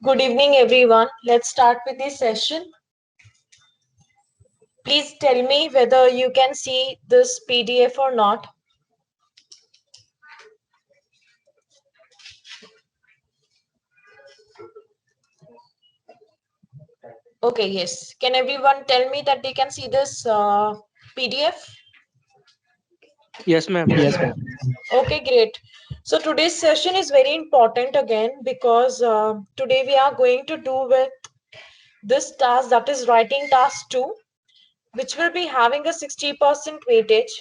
Good evening, everyone. Let's start with this session. Please tell me whether you can see this PDF or not. Okay, yes. Can everyone tell me that they can see this PDF? Yes, ma'am. Yes, ma'am. Okay, great. So today's session is very important again because today we are going to do with this task, that is writing task 2, which will be having a 60% weightage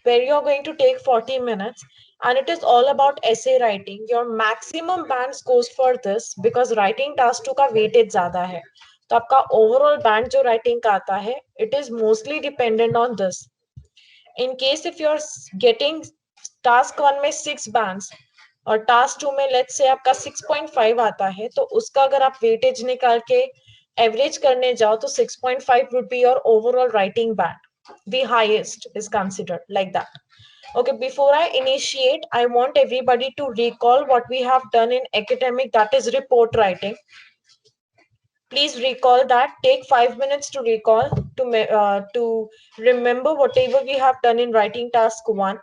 where you're going to take 40 minutes, and it is all about essay writing. Your maximum band scores for this because writing task 2 का weightage ज़्यादा है, तो आपका overall band जो writing का आता है, it is mostly dependent on this. In case if you're getting task 1 में 6 bands और टास्क 2 में लेट्स से आपका 6.5 आता है, तो उसका अगर आप वेटेज निकाल के एवरेज करने जाओ तो 6.5 would be your overall writing band. The highest is considered like that. Okay, before I initiate, I want everybody to recall what we have done in academic, that is report writing. Please recall that. Take 5 minutes to recall, to remember whatever we have done in writing task 1.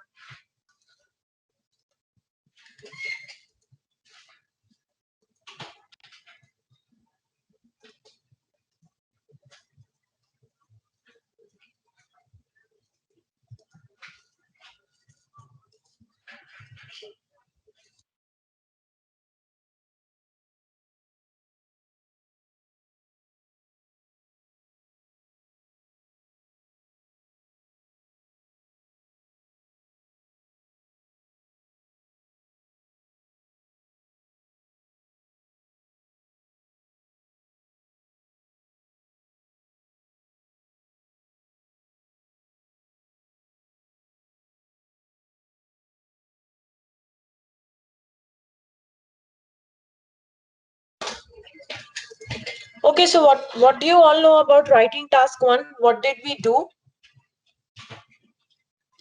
Okay, so what do you all know about writing task 1? What did we do?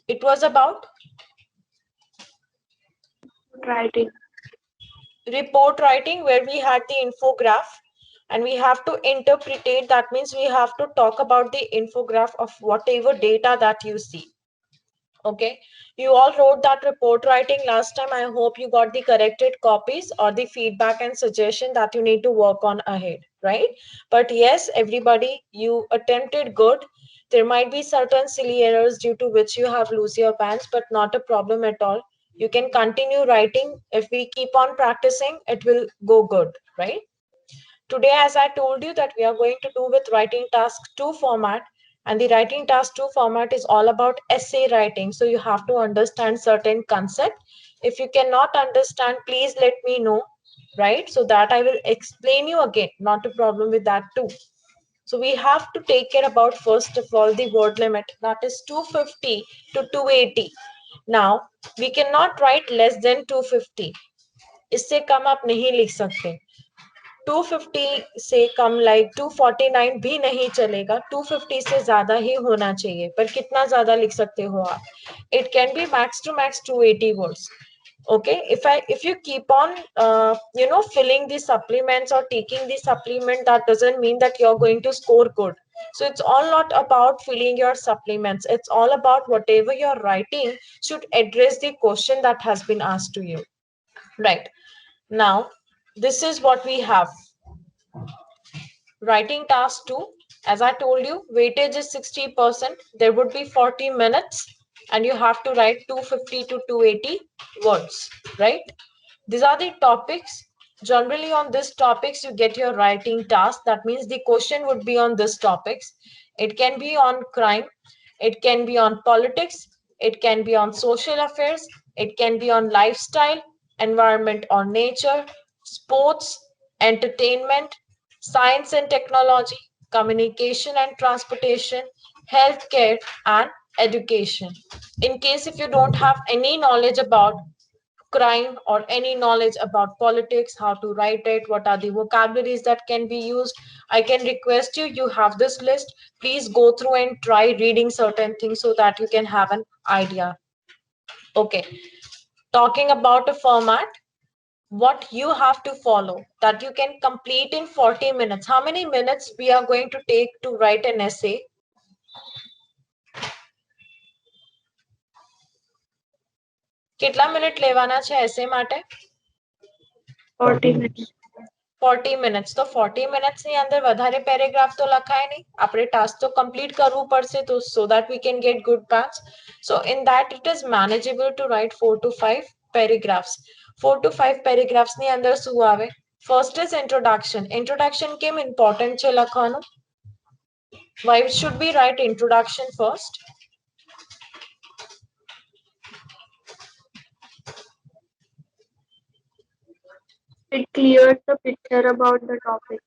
It was about Writing. report writing, where we had the infograph and we have to interpretate. That means we have to talk about the infograph of whatever data that you see. Okay, you all wrote that report writing last time. I hope you got the corrected copies or the feedback and suggestion that you need to work on ahead, right? But yes, everybody, you attempted good. There might be certain silly errors due to which you have lose your bands, but not a problem at all. You can continue writing. If we keep on practicing, it will go good, right? Today, as I told you, that we are going to do with writing task 2 format, and the writing task 2 format is all about essay writing. So you have to understand certain concept. If you cannot understand, please let me know, right? So that I will explain you again. Not a problem with that too. So we have to take care about first of all the word limit, that is 250 to 280. Now we cannot write less than 250. इससे कम आप नहीं लिख सकते. 250 से कम like 249 भी नहीं चलेगा. 250 से ज्यादा ही होना चाहिए. पर कितना ज्यादा लिख सकते हो आप? It can be max to max 280 words. Okay, if you keep on filling the supplements or taking the supplement, that doesn't mean that you're going to score good. So it's all not about filling your supplements. It's all about whatever you're writing should address the question that has been asked to you, right? Now this is what we have. Writing task 2, as I told you, weightage is 60%. There would be 40 minutes and you have to write 250 to 280 words, right? These are the topics. Generally on these topics, you get your writing task. That means the question would be on these topics. It can be on crime. It can be on politics. It can be on social affairs. It can be on lifestyle, environment or nature, sports, entertainment, science and technology, communication and transportation, healthcare, and education. In case if you don't have any knowledge about crime or any knowledge about politics, how to write it, what are the vocabularies that can be used, I can request you, you have this list. Please go through and try reading certain things so that you can have an idea. Okay, talking about a format, what you have to follow that you can complete in 40 minutes. How many minutes we are going to take to write an essay? કેટલા minute લેવાના છે એસે માટે? 40 minutes. 40 minutes. તો 40 minutes ની અંદર વધારે paragraph તો લખાય નહીં. આપણે ટાસ્ક તો કમ્પ્લીટ કરવું પડશે તો so that we can get good marks. So in that it is manageable to write 4 to 5 paragraphs. 4 to 5 paragraphs ની અંદર શું આવે? First is introduction. Introduction કેમ important છે લખવાનું? Why should we write introduction first? It clears the picture about the topic.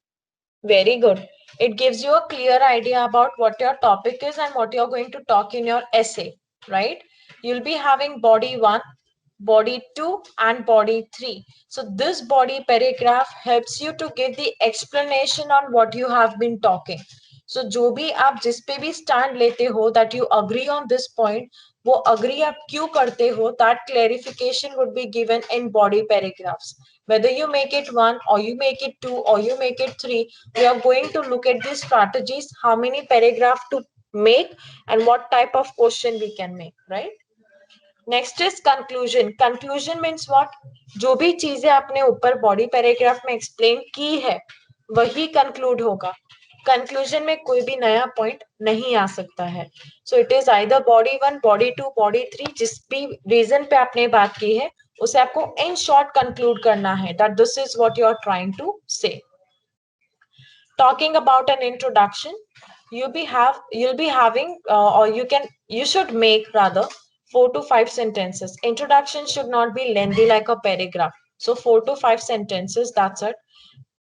Very good. It gives you a clear idea about what your topic is and what you're going to talk in your essay, right? You'll be having body 1, body 2 and body 3. So this body paragraph helps you to give the explanation on what you have been talking. So जो भी आप जिस पे भी stand लेते हो that you agree on this point, वो agree आप क्यों करते हो, that clarification would be given in body paragraphs. Whether you make it 1 or you make it 2 or you make it 3, we are going to look at these strategies, how many paragraph to make and what type of question we can make, right? Next is conclusion. Conclusion means what? जो भी चीजें आपने ऊपर body paragraph में explain की है वही conclude होगा. कंक्लूजन में कोई भी नया पॉइंट नहीं आ सकता है. So it is either body 1, body 2, body 3, जिस भी रीजन पे आपने बात की है उसे आपको इन शॉर्ट कंक्लूड करना है that this is what you are trying to say. Talking about an introduction, you'll be having or you should make rather 4 to 5 sentences. Introduction should not be lengthy like a paragraph. So 4 to 5 sentences, that's it.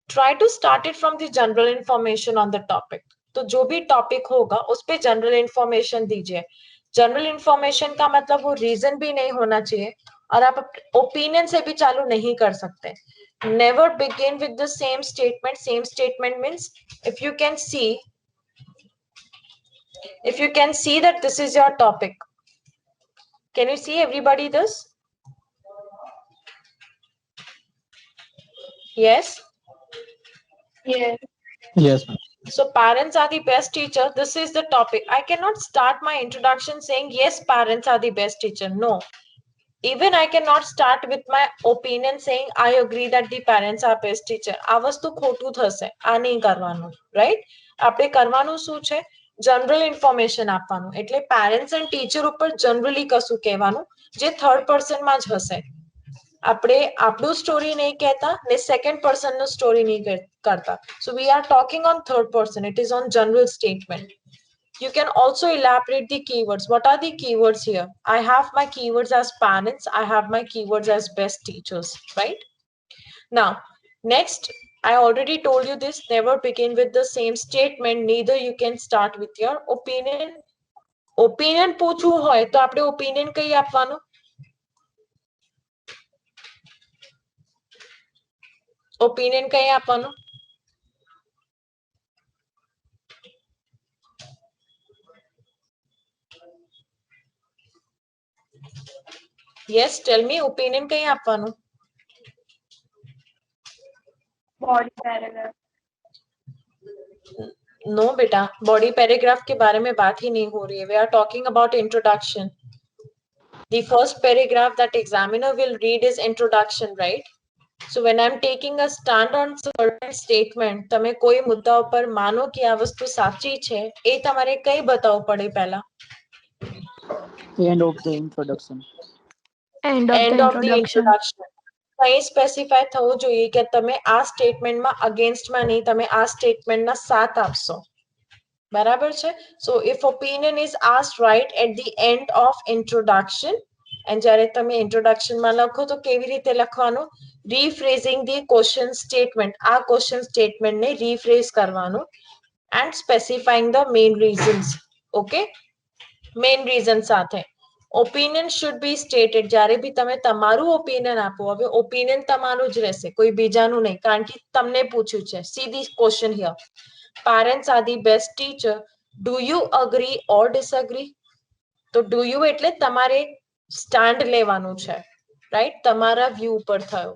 Try to start it from the general information on the topic. तो जो भी topic होगा उस पे general information दीजिए. General information का मतलब वो रीजन भी नहीं होना चाहिए और आप ओपिनियन से भी चालू नहीं कर सकते. Never begin with the same statement. Same statement means if you can see that this is your topic. Can you see everybody this? Yes? Yes. Yes. So parents are the best teacher. This is the topic. I cannot start my introduction saying, yes, parents are the best teacher. No. Even I cannot start with my opinion saying, I agree that the parents are best teacher. આ વસ્તુ ખોટું થશે. આ નહીં કરવાનું. Right? આપણે કરવાનું શું છે? General information આપવાનું. એટલે parents and teacher ઉપર generally કશું કહેવાનું જે third person માં જ હશે. આપણે આપણું સ્ટોરી નહીં કહેતા ને સેકન્ડ પર્સન નો સ્ટોરી નહીં કરતા. So we are talking on third person. It is on general statement. You can also elaborate the keywords. What are the keywords here? I have my keywords as parents. I have my keywords as best teachers, right? Now, next, I already told you this. Never begin with the same statement. Neither you can start with your opinion. Opinion પૂછવું હોય તો આપણે opinion કઈ આપવાનું? Opinion કઈ આપવાનું? Yes, tell me opinion કઈ આપવાનું? Body paragraph. No बेटा, body paragraph के बारे में बात ही नहीं हो रही है. We are talking about introduction. The first paragraph that examiner will read is introduction, right? So when I'm taking a stand on certain statement, તમે કોઈ મુદ્દા ઉપર માનો કે આ વસ્તુ સાચી છે, એ તમારે કઈ બતાવવું પડે પહેલા? End of the introduction. End of the introduction. કઈ સ્પેસિફાય થવું જોઈએ કે તમે આ સ્ટેટમેન્ટમાં અગેન્સ્ટમાં નહીં, તમે આ સ્ટેટમેન્ટના સાથ આપશો. બરાબર છે? So if opinion is asked right at the end of introduction, and જ્યારે તમે introductionમાં લખો તો કેવી રીતે લખવાનું? Rephrasing the question statement. આ question statement ને rephrase કરવાનું and specifying the main reasons. Okay? Main reason સાથે. Opinion should be stated. જ્યારે બી તમે તમારું opinion આપો, હવે opinion તમારું જ રહેશે, કોઈ બીજાનું નહીં, કારણ કે તમને પૂછ્યું છે. See the question here. Parents are the best teacher. Do you agree or disagree? તો do you એટલે તમારે સ્ટાન્ડ લેવાનું છે, રાઈટ? તમારા વ્યૂ ઉપર થયો.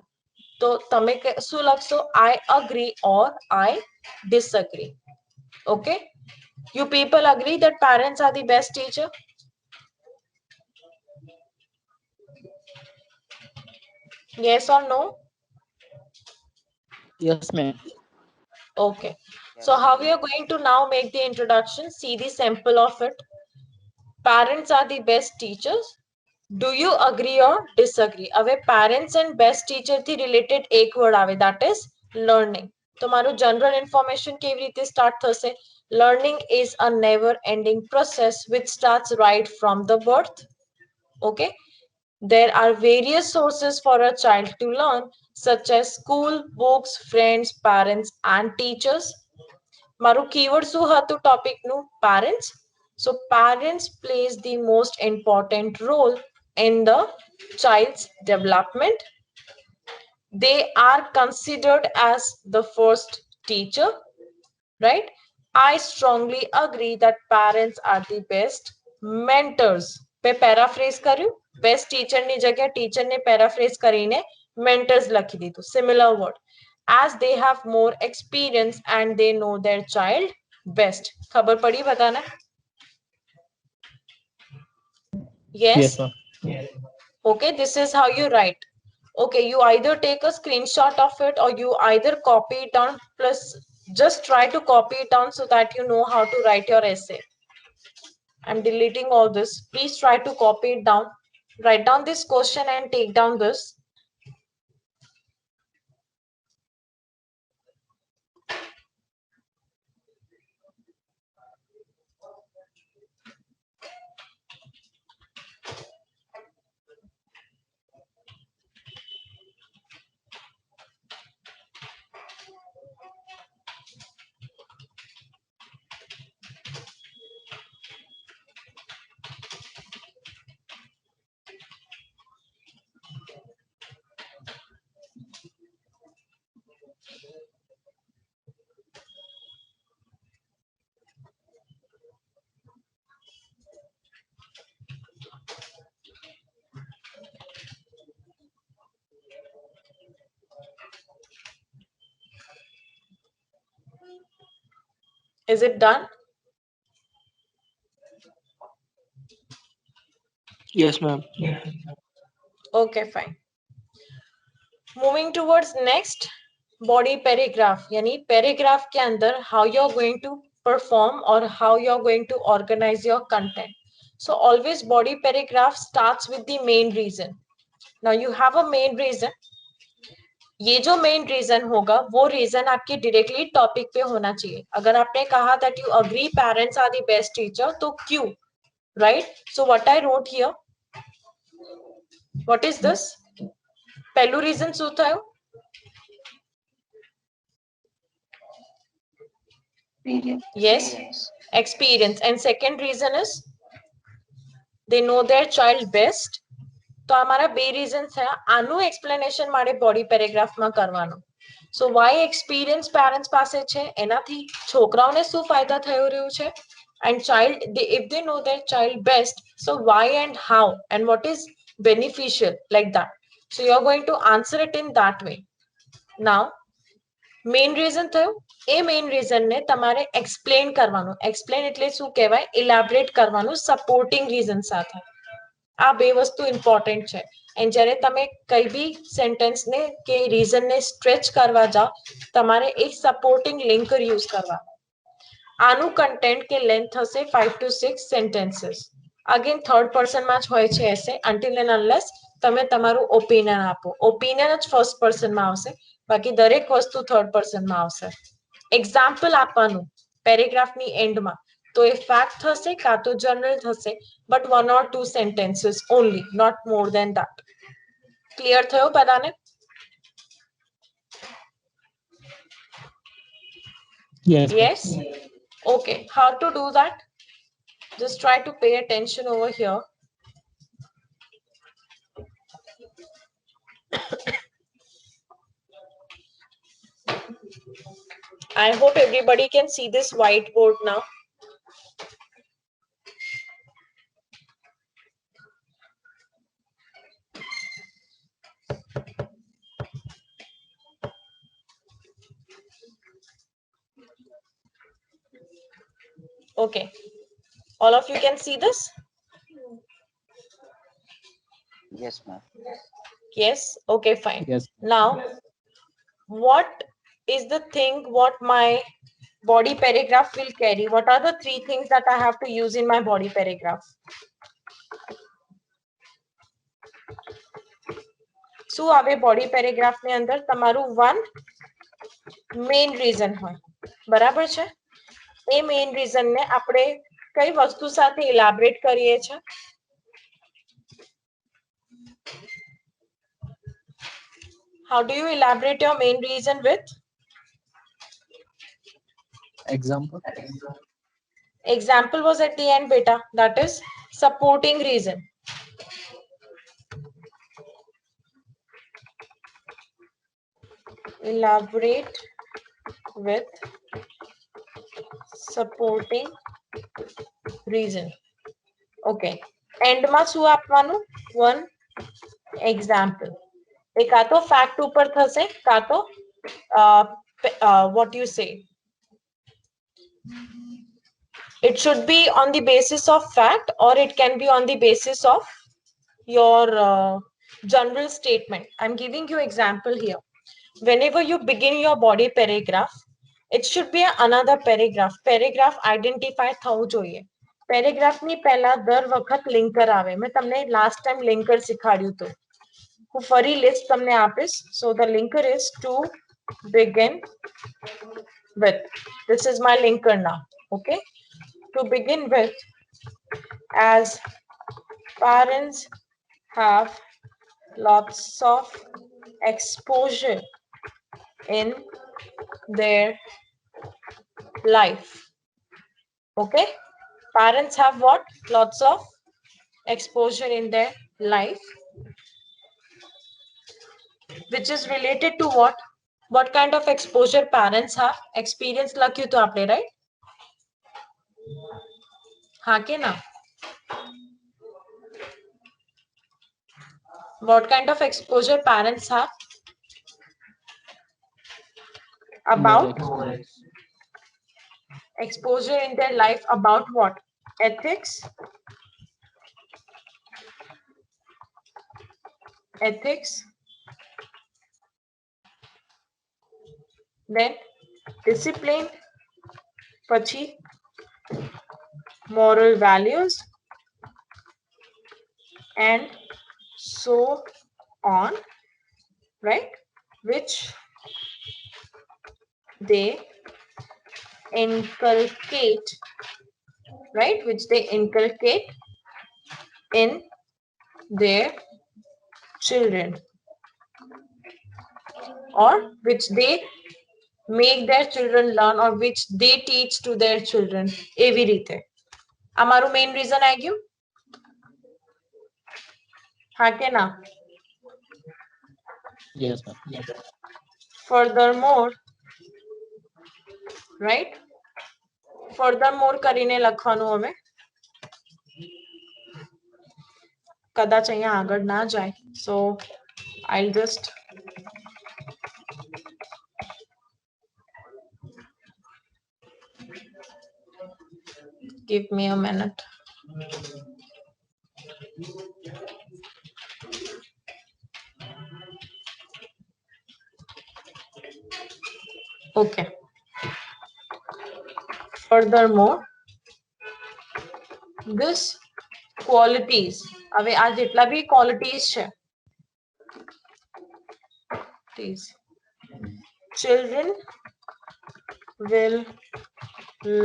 તો તમે શું લખશો? I agree or I disagree. Okay, you people agree that parents are the best teacher? Yes or no? Yes, ma'am. Okay, so how we are going to now make the introduction? See the sample of it. Parents are the best teachers. Do you agree or disagree? હવે parents and best teacher થી related એક word આવે, that is learning. તો મારું general information કેવી રીતે start થશે? Learning is a never ending process which starts right from the birth. Okay, there are various sources for a child to learn, such as school, books, friends, parents and teachers. મારું keyword શું હતું topic નું? Parents. So parents plays the most important role in the child's development. They are considered as the first teacher, right? I strongly agree that parents are the best mentors. पे paraphrase કર્યું, best teacher ની જગ્યા teacher ને paraphrase કરીને mentors લખી દીધું, similar word, as they have more experience and they know their child best. ખબર પડી બધાને? Yes. Yes, ma'am. Okay, this is how you write. Okay, you either take a screenshot of it or you either copy it down, plus just try to copy it down so that you know how to write your essay. I'm deleting all this. Please try to copy it down. Write down this question and take down this. Is it done? Yes, ma'am. Okay, fine. Moving towards next, body paragraph. यानी paragraph के अंदर how you're going to perform or how you're going to organize your content. So always body paragraph starts with the main reason. Now you have a main reason. ये जो main reason होगा वो reason आपके directly topic पे होना चाहिए. अगर आपने कहा that you agree parents are the best teacher, तो क्यों, right? So what I wrote here, what is this? पहलू रीजन શું થયું? Yes, experience. And second reason is they know their child best. તો અમારા બે રીઝન થયા. આનું એક્સપ્લેનેશન મારે બોડી પેરેગ્રાફમાં કરવાનું. સો વાય એક્સપિરિયન્સ પેરેન્ટ્સ પાસે છે, એનાથી છોકરાઓને શું ફાયદા થઈ રહ્યું છે, and child, if they know their child best, so why and how and what is beneficial, like that. So you are going to answer it in that way. Now main reason થયું, એ main reason ને તમારે explain કરવાનું. Explain એટલે શું કહેવાય? ઇલાબરેટ કરવાનું supporting reason સાથે. આ બે વસ્તુ ઇમ્પોર્ટન્ટ છે. એન્ડ જ્યારે તમે કઈ બી સેન્ટેન્સ ને કે રીઝન ને સ્ટ્રેચ કરવા જાઓ, તમારે એક સપોર્ટિંગ લિંક યુઝ કરવાનો. આનું કન્ટેન્ટ કે લેન્થ હશે 5 to 6 સેન્ટેન્સીસ. અગેન થર્ડ પર્સનમાં જ હોય છે એસે, until and unless તમે તમારું ઓપિનિયન આપો. ઓપિનિયન જ ફર્સ્ટ પર્સનમાં આવશે, બાકી દરેક વસ્તુ થર્ડ પર્સનમાં આવશે. એક્ઝામ્પલ આપવાનું પેરેગ્રાફની એન્ડમાં, તો એ ફેક્ટ થશે કાં તો જનરલ થશે, but 1 or 2 sentences only, not more than that. Clear થયો બધાને? Yes, ma'am. Yes. Okay, how to do that? Just try to pay attention over here. I hope everybody can see this whiteboard now. Okay, all of you can see this? Yes, ma'am. Yes, okay, fine. Yes. Now, what is the thing what my body paragraph will carry? What are the three things that I have to use in my body paragraph? શું આવે body paragraph ની અંદર? તમારું one main reason હોય, બરાબર છે? એ main reason ને આપણે કઈ વસ્તુ સાથે ઇલાબરેટ કરીએ છીએ? How do you elaborate your main reason with? Example. Example was at the end, beta. That is supporting reason. Elaborate with supporting reason. Okay. End માં શું આપવાનું? One example. એ કાં તો fact ઉપર થશે, કાં તો what you say. It should be on the basis of fact, or it can be on the basis of your general statement. I'm giving you example here. Whenever you begin your body paragraph, it should be another paragraph. Paragraph identify થવું જોઈએ. Paragraph ની પહેલા દર વખત linker આવે. મેં તમને last time linker શીખવાડ્યું હતું. હું ફરી list તમને આપીશ. So the linker is to begin with. This is my linker now. Okay. To begin with, as parents have lots of exposure in their life. Okay, parents have what? Lots of exposure in their life, which is related to what? What kind of exposure parents have? Experience લખ્યું તો આપણે, right? હા કે ના? What kind of exposure parents have? About exposure in their life about what? Ethics. Ethics. Then discipline. Pachi moral values. And so on, right? Which they inculcate, right? Which they inculcate in their children, or which they make their children learn, or which they teach to their children. એવી રીતે. આ મારું main reason આવી ગયું? હા કે ના? Yes, ma'am. Furthermore, right? Furthermore કરીને લખવાનું હવે. કદાચ અહીંયા આગળ ના જાય. So I'll just give me a minute. Okay. Furthermore, this qualities, હવે આ જેટલા બી qualities છે, these children will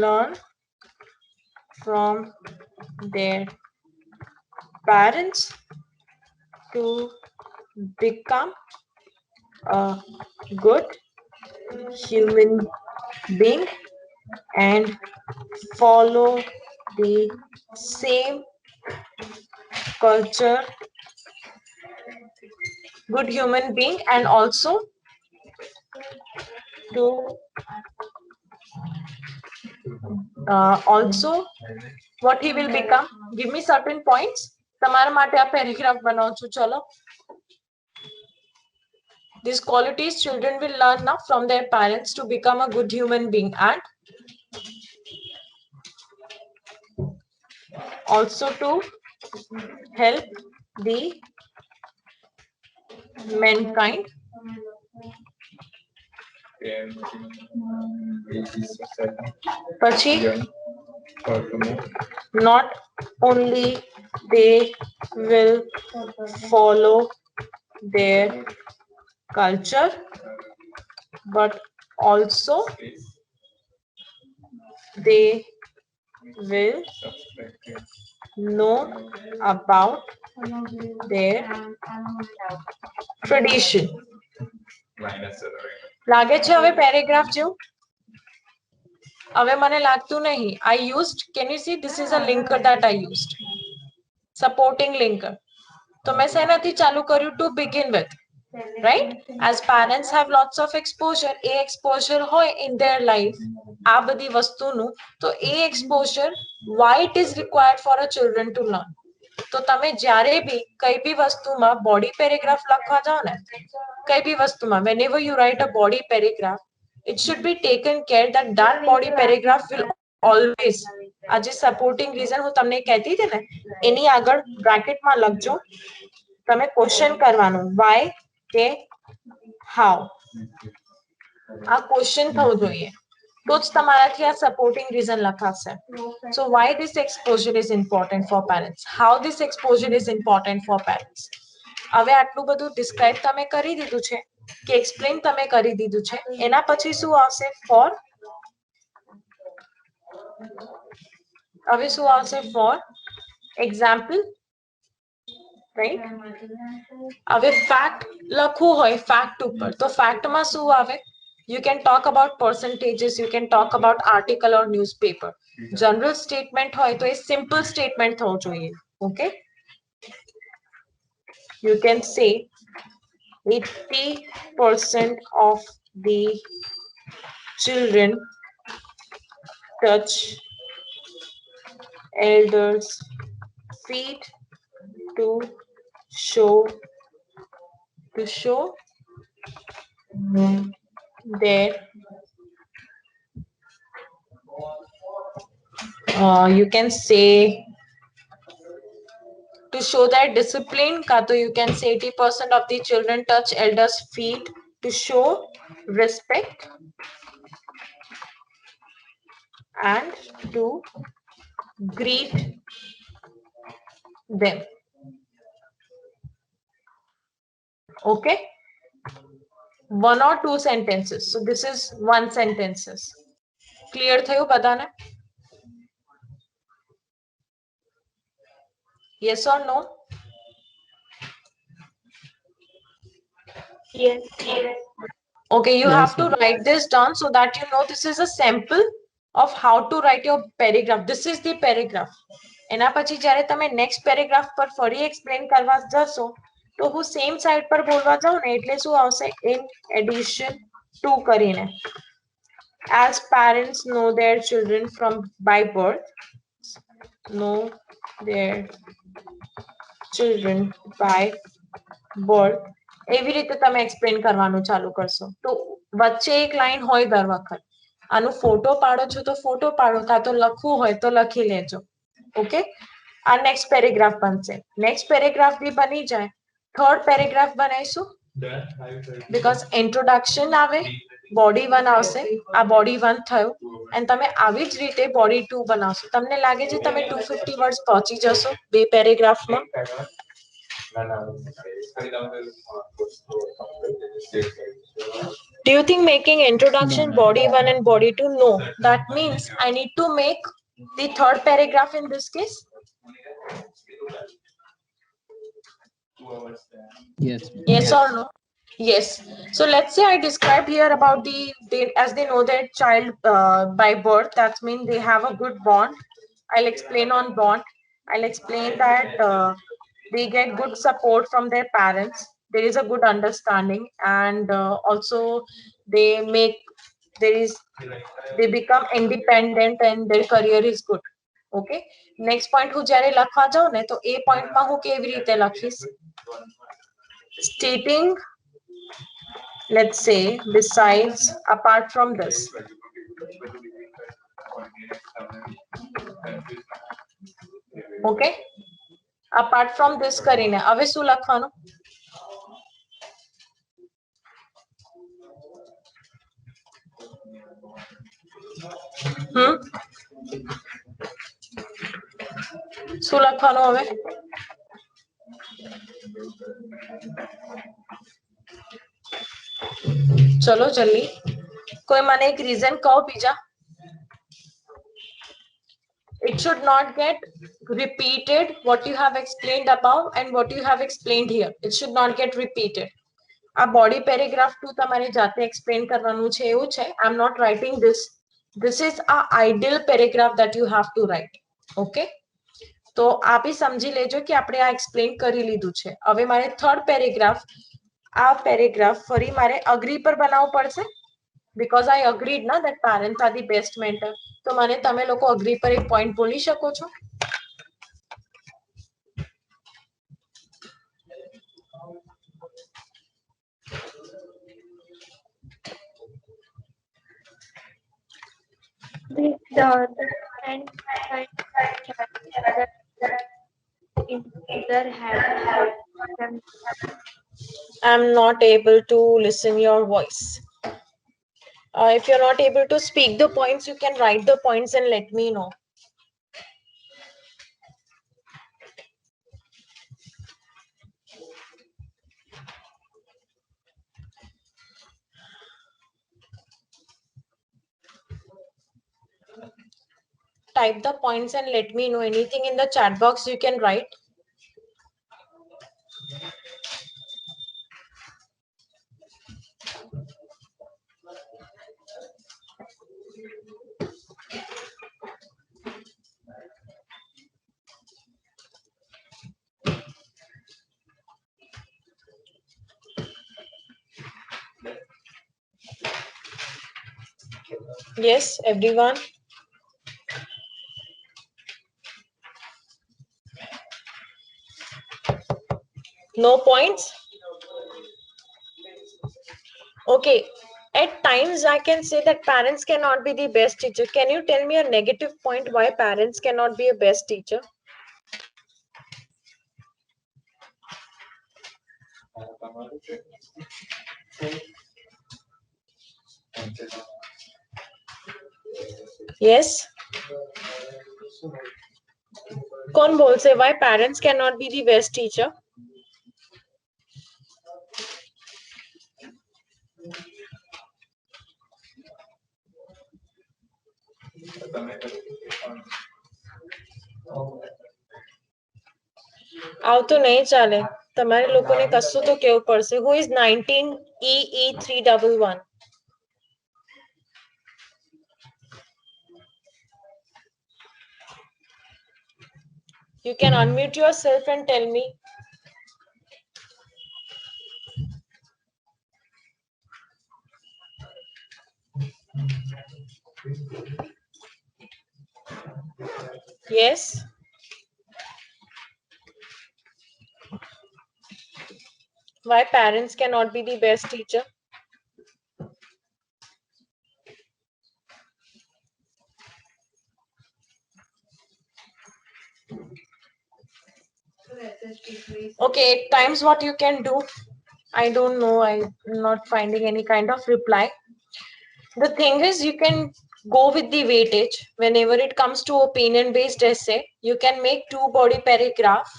learn from their parents to become a good human being and follow the same culture, good human being, and also to also what he will become. Give me certain points. તમારા માટે આ paragraph બનાવું છું. ચલો, These qualities children will learn now from their parents to become a good human being and also to help the mankind. Pachi, not only they will follow their culture, but also they will know about their tradition. લાગે છે હવે paragraph જેવું? હવે મને લાગતું નહીં. I used, can you see this is a linker that I used, supporting linker. તો મેં શેનાથી ચાલુ કર્યું? To begin with, right? As parents have lots of exposure, a exposure hoy in their life આ બધી વસ્તુનું, તો a exposure why it is required for a children to learn. તો તમે જ્યારે બી કઈ બી વસ્તુમાં બોડી પેરેગ્રાફ લખવા જાઓ ને, કઈ બી વસ્તુમાં, whenever you write a body paragraph, it should be taken care that that body paragraph will always, આ જે supporting reason હું તમને કહેતી હતી ને, એની આગળ બ્રેકેટમાં લખજો. તમે ક્વેશ્ચન કરવાનું why કે how, આ ક્વેશ્ચન થવું જોઈએ, તો જ તમારાથી આ supporting reason લખાશે. So why this exposure is important for parents, how this exposure is important for parents. હવે આટલું બધું ડિસ્ક્રાઇબ તમે કરી દીધું છે કે એક્સપ્લેન તમે કરી દીધું છે, એના પછી શું આવશે? ફોર. હવે શું આવશે? For example, right? હવે ફેક્ટ લખવું હોય ફેક્ટ ઉપર, તો ફેક્ટમાં શું આવે? You can talk about percentages, you can talk about article or newspaper. General statement hoy to a simple statement thou જોઈએ. Okay, you can say 80% of the children touch elders' feet to show their you can say to show their discipline, ka to you can say 80% of the children touch elders' feet to show respect and to greet them. Okay, one or two sentences. So this is one sentences. Clear થયું બધાને? Yes or no? Yes. Okay, you Yes, have to ma'am. write this down so that you know this is a sample of how to write your paragraph. This is the paragraph. એના પછી જ્યારે તમે next paragraph પર ફરી explain કરવા જશો, તો હું same side પર બોલવા જાઉં ને, એટલે શું આવશે? In addition to કરીને. As parents know their children from by birth, know their children by birth, એવી રીતે તમે explain કરવાનું ચાલુ કરશો. તો વચ્ચે એક લાઈન હોય દર વખત, આનું ફોટો પાડો છો તો ફોટો પાડો, કાં તો લખવું હોય તો લખી લેજો. ઓકે, આ નેક્સ્ટ પેરેગ્રાફ બનશે. નેક્સ્ટ પેરેગ્રાફ બી બની જાય, થર્ડ પેરેગ્રાફ બનાવીશું, બીકોઝ ઇન્ટ્રોડક્શન આવે, બોડી 1 આવશે, આ બોડી 1 થયું, અને તમે આવી જ રીતે બોડી 2 બનાવશો. તમને લાગે છે તમે 250 વર્ડ્સ પહોંચી જશો બે પેરેગ્રાફમાં? Do you think making introduction No. body 1 and body 2? No, that means I need to make the third paragraph in this case. Yes, ma'am. Yes or no? Yes. So let's say I described here about they as they know their child by birth, that means they have a good bond. I'll explain on bond. I'll explain that they get good support from their parents. There is a good understanding, and also they become independent and their career is good. Okay. Next point હું જ્યારે લખવા જાઉં ને, તો એ પોઈન્ટમાં હું કેવી રીતે લખીશ? Stating let's say besides, apart from this. Okay, apart from this કરીને હવે શું લખવાનું? શું લખવાનું હવે? ચલો જલ્દી, કોઈ મને એક રીઝન કહો બીજા. It should not get repeated what you have explained above and what you have explained here. It should not get repeated. આ body paragraph 2 તમારે જાતે explain કરવાનું છે એવું છે. I'm not writing this. This is a ideal paragraph that you have to write. Okay? તો આ બી સમજી લેજો કે આપણે આ explain કરી લીધું છે. હવે મારે third paragraph, આ paragraph ફરી મારે agree પર બનાવવું પડશે. Because I agreed na that parents are the best mentor. તો મને તમે લોકો agree પર એક point બોલી શકો છો? The other hand, either have them. I'm not able to listen your voice. If you're not able to speak the points, you can write the points and let me know. Type the points and let me know. Anything in the chat box you can write. Yes, everyone. No points? Okay. At times, I can say that parents cannot be the best teacher. Can you tell me a negative point why parents cannot be a best teacher? Yes. कौन बोल से why parents cannot be the best teacher? આવતું નહીં ચાલે. તમારે લોકોને કશું તો કેવું પડશે. Who is 19 EE311? You can unmute yourself and tell me. Yes. Why parents cannot be the best teacher? Okay, at times what you can do, I don't know, I'm not finding any kind of reply. The thing is, you can go with the weightage. Whenever it comes to opinion based essay, you can make two body paragraph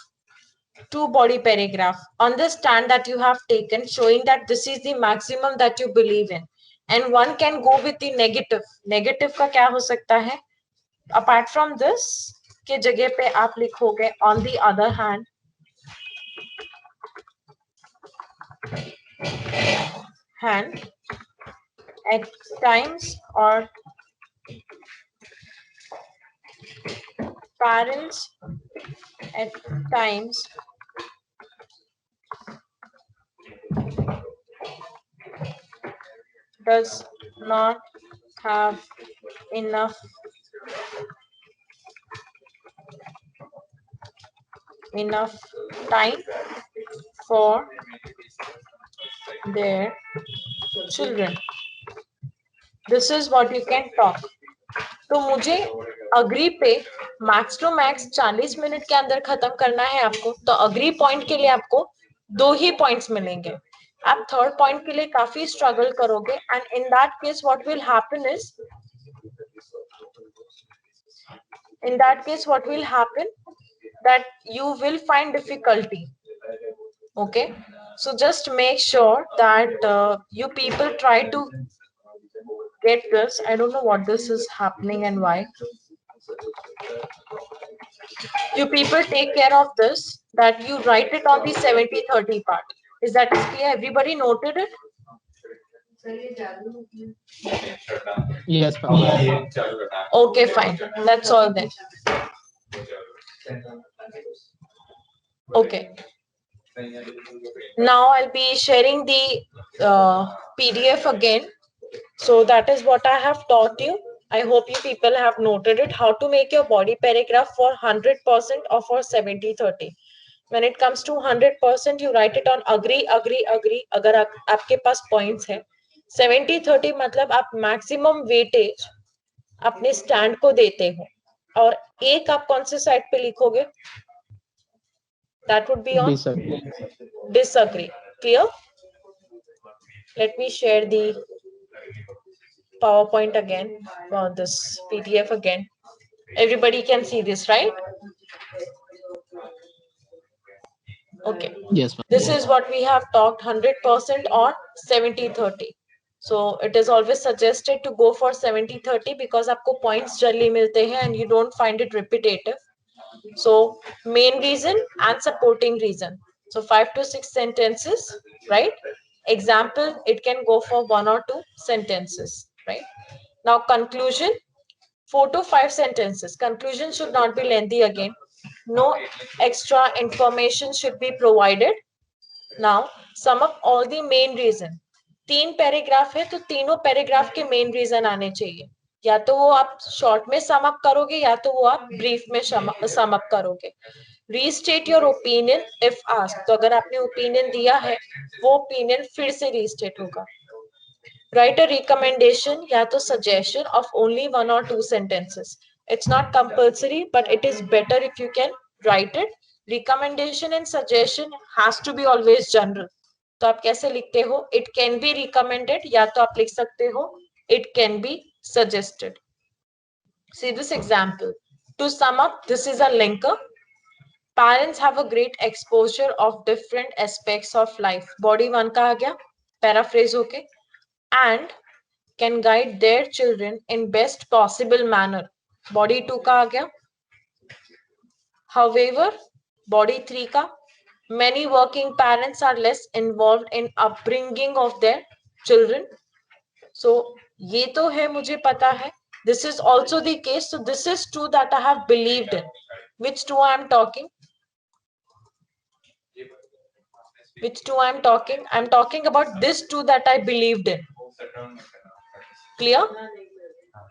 on the stand that you have taken, showing that this is the maximum that you believe in. And one can go with the negative का क्या हो सकता है? Apart from this के जगह पे आप लिखोगे on the other hand, at times, or parents at times does not have enough time for their children. This is what you can talk. तो मुझे अग्री पे मैक्स टू मैक्स 40 मिनट के अंदर खत्म करना है आपको, तो अग्री पॉइंट के लिए आपको 2 ही पॉइंट्स मिलेंगे. आप थर्ड पॉइंट के लिए काफी स्ट्रगल करोगे, and in that case what will happen is, in that case what will happen, that you will find difficulty. Okay, so just make sure that you people try to get this. I don't know what this is happening and why. You people take care of this, that you write it on the 70-30 part. Is that clear? Everybody noted it? Yes, ma'am. Okay, fine. That's all then. Okay. Now I'll be sharing the PDF again. So that is what I have taught you. I hope you people have noted it. How to make your body paragraph for 100% or for 70-30. When it comes to 100%, you write it on agree, agree, agree. अगर आपके पास points है. 70-30 मतलब आप maximum weightage अपने stand को देते हो. और एक आप कौन से side पे लिखोगे? That would be on disagree. Clear? Let me share the PowerPoint again, or this PDF again. Everybody can see this, right? Okay. Yes, ma'am. This is what we have talked, 100% or 70-30. So it is always suggested to go for 70-30 because आपको points जल्दी मिलते हैं and you don't find it repetitive. So main reason and supporting reason. So 5 to 6 sentences, right? Example, it can go for 1 or 2 sentences, right? Now conclusion, 4 to 5 sentences. Conclusion should not be lengthy again. No extra information should be provided. Now sum up all the main reason. 3 paragraph है तो तीनों paragraph के main reason आने चाहिए. या तो वो आप शॉर्ट में सम अप करोगे या तो वो आप ब्रीफ में सम अप करोगे. Restate your opinion if asked. तो अगर आपने ओपिनियन दिया है वो ओपिनियन फिर से रीस्टेट होगा. Write a recommendation या तो suggestion of only 1 or 2 sentences. It's not compulsory, but it is better if you can write it. Recommendation and suggestion has to be always general. तो आप कैसे लिखते हो? It can be recommended या तो आप लिख सकते हो it can be suggested. See this example. To sum up, this is a linker. Parents have a great exposure of different aspects of life. Body 1 का आ गया, paraphrase होके, and can guide their children in best possible manner. Body 2 का आ गया. However, body 3 का, many working parents are less involved in upbringing of their children. So ये तो है मुझे पता है. This is also the case. So this is true that I have believed in. Which two I am talking? Which two I am talking? I am talking about this two that I believed in. Clear?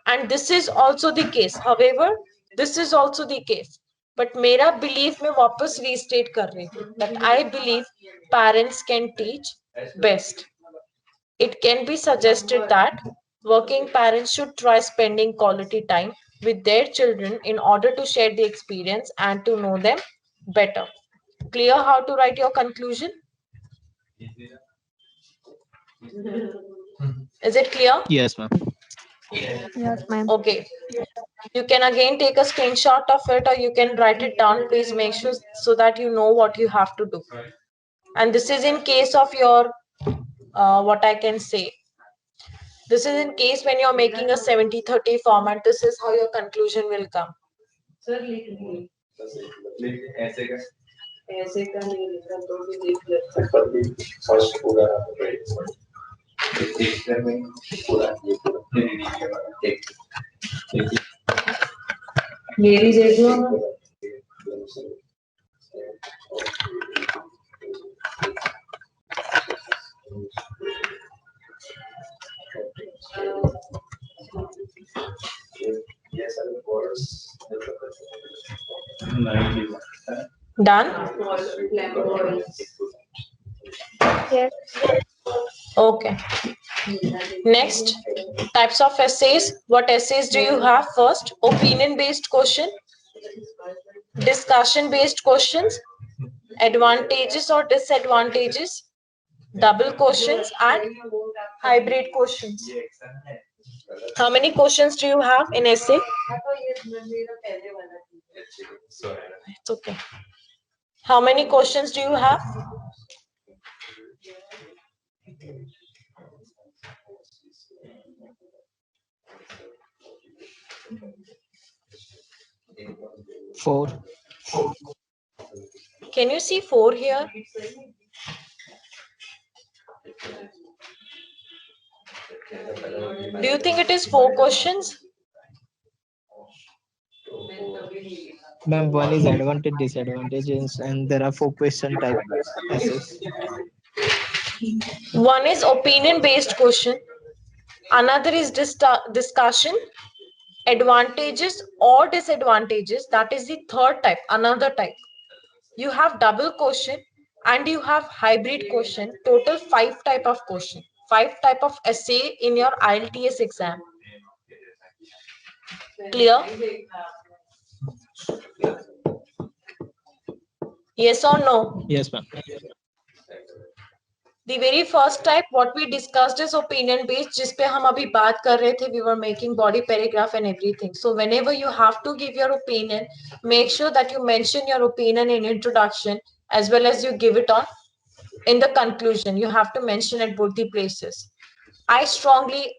And this is also the case. However, this is also the case. But मेरा belief में वापस restate कर रही हूँ that I believe parents can teach best. It can be suggested that working parents should try spending quality time with their children in order to share the experience and to know them better. Clear how to write your conclusion? Is it clear? Yes, ma'am. Yes, ma'am. Okay. You can again take a screenshot of it or you can write it down. Please make sure so that you know what you have to do. And this is in case of your, what I can say. This is in case when you're making a 70-30 format, this is how your conclusion will come. मेरी देखो Done? Yes. Okay. Next, types of essays. What essays do you have? First, opinion based question, discussion based questions, advantages or disadvantages, double questions, and hybrid questions. How many questions do you have in essay? It's okay. How many questions do you have? Four. Can you see 4 here? Do you think it is 4 questions? Ma'am, one is advantage, disadvantages, and there are 4 question type essays. One is opinion based question, another is discussion, advantages or disadvantages, that is the third type, another type. You have double question and you have hybrid question. Total 5 type of question, 5 type of essay in your IELTS exam. Clear? Yes or no? Yes, ma'am. The very first type what we discussed is opinion based, जिस पे हम अभी बात कर रहे थे. We were making body paragraph and everything. So whenever you have to give your opinion, make sure that you mention your opinion in introduction as well as you give it on in the conclusion. You have to mention at both the places. I strongly,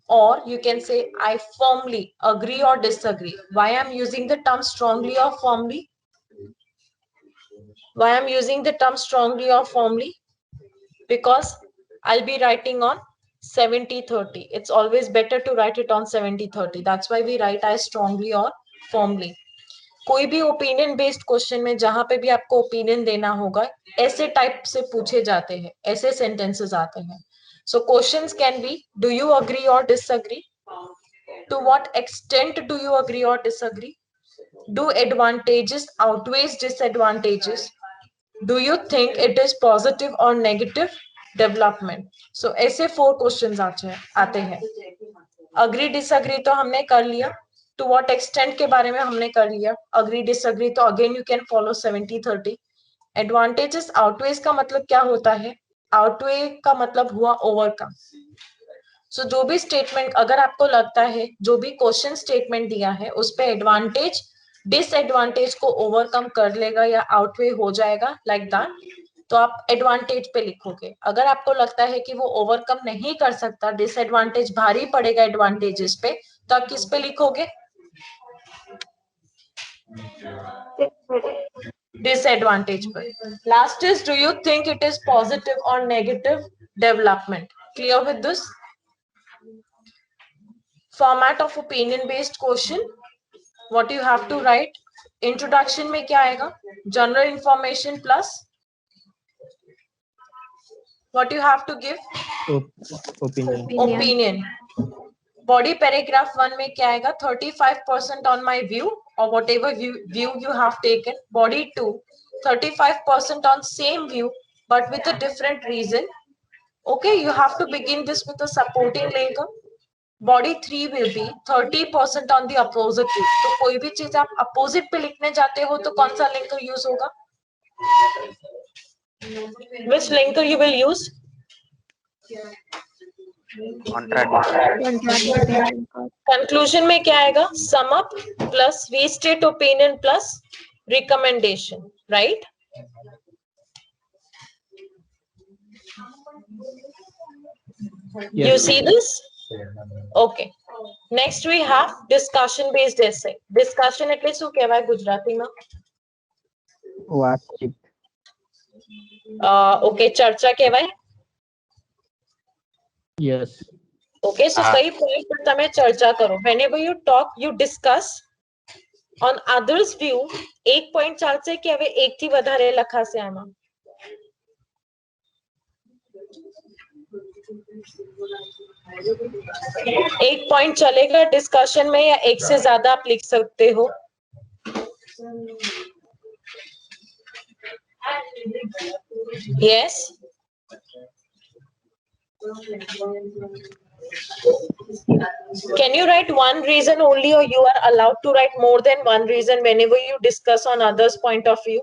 or you can say I firmly agree or disagree. Why I'm using the term strongly or firmly? Why I'm using the term strongly or firmly? Because I'll be writing on 70-30. It's always better to write it on 70-30. That's why we write as strongly or firmly. कोई भी opinion based question में जहां पे भी आपको opinion देना होगा, ऐसे टाइप से पूछे जाते हैं, ऐसे सेंटेंसेस आते हैं. So questions can be, do you agree or disagree? To what extent do you agree or disagree? Do advantages outweighs disadvantages? Do you think it is positive or negative development? So ऐसे 4 questions आते हैं. Agree disagree तो हमने कर लिया. To what extent के बारे में हमने कर लिया. Agree disagree तो again you can follow 70-30. Advantages outweighs का मतलब क्या होता है? Outweigh का मतलब हुआ overcome. So जो भी स्टेटमेंट अगर आपको लगता है जो भी क्वेश्चन स्टेटमेंट दिया है उस पे एडवांटेज डिसएडवांटेज को ओवरकम कर लेगा या आउटवे हो जाएगा लाइक दैट, तो आप एडवांटेज पे लिखोगे. अगर आपको लगता है कि वो ओवरकम नहीं कर सकता, डिसएडवांटेज भारी पड़ेगा एडवांटेजेस पे, तो आप किस पे लिखोगे? डिसएडवांटेज पे. Last is, do you think it is positive और negative development? Clear with this? Format of opinion based question, what you have to write. Introduction में क्या आएगा? General information plus what you have to give? Opinion. Body paragraph 1 में क्या आएगा? 35% on my view or whatever view you have taken. Body 2, 35% on same view but with a different reason. Okay, you have to begin this with a supporting link. Body 3 will be 30% on the opposite view. तो कोई भी चीज आप opposite पे लिखने जाते हो तो कौन सा लिंकर यूज होगा? Which linker you will use? Conclusion में क्या आएगा? Sum up plus we state opinion plus recommendation, right? You see this? Okay. Next we have discussion based essay. Discussion એટલે શું કહેવાય ગુજરાતીમાં? વાતચીત. Okay, ચર્ચા કહેવાય? Yes. Okay, so કઈ point પર તમે ચર્ચા કરો? Whenever you talk, you discuss on others view. એક point ચાલશે કે હવે એક થી વધારે લખાશે આમાં? एक पॉइंट चलेगा डिस्कशन में या एक से ज्यादा आप लिख सकते हो? Yes, Can you write one reason only, or you are allowed to write more than one reason whenever you discuss on others' point of view?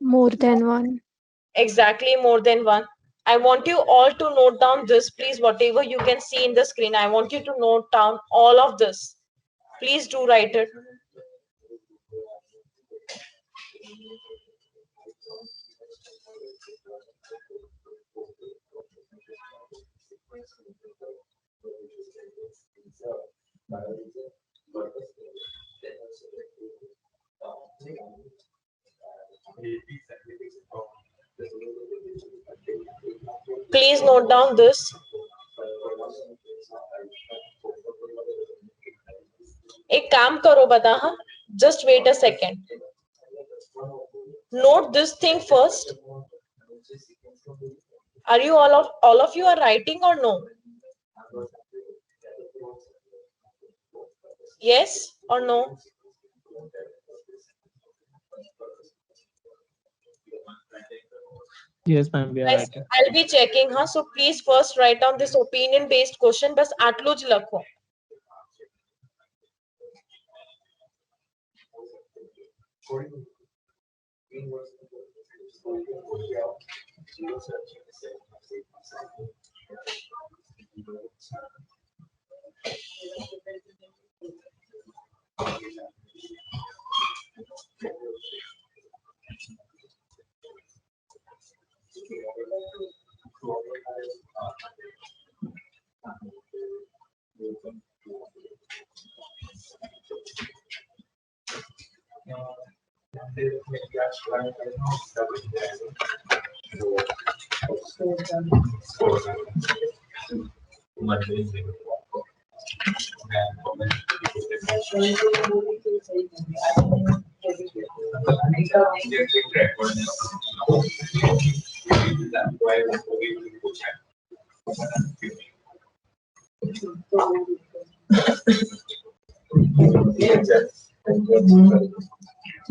More than one. Exactly, more than one. I want you all to note down this, please. Whatever you can see in the screen, I want you to note down all of this. Please do write it. Please note down this. एक काम करो बता, हाँ, just wait a second. Note this thing first. Are you all of you are writing or no? Yes or no? Yes, ma'am, we are Guys, writing. I'll be checking, huh? So please first write down this opinion based question. बस आटलू ज लखो.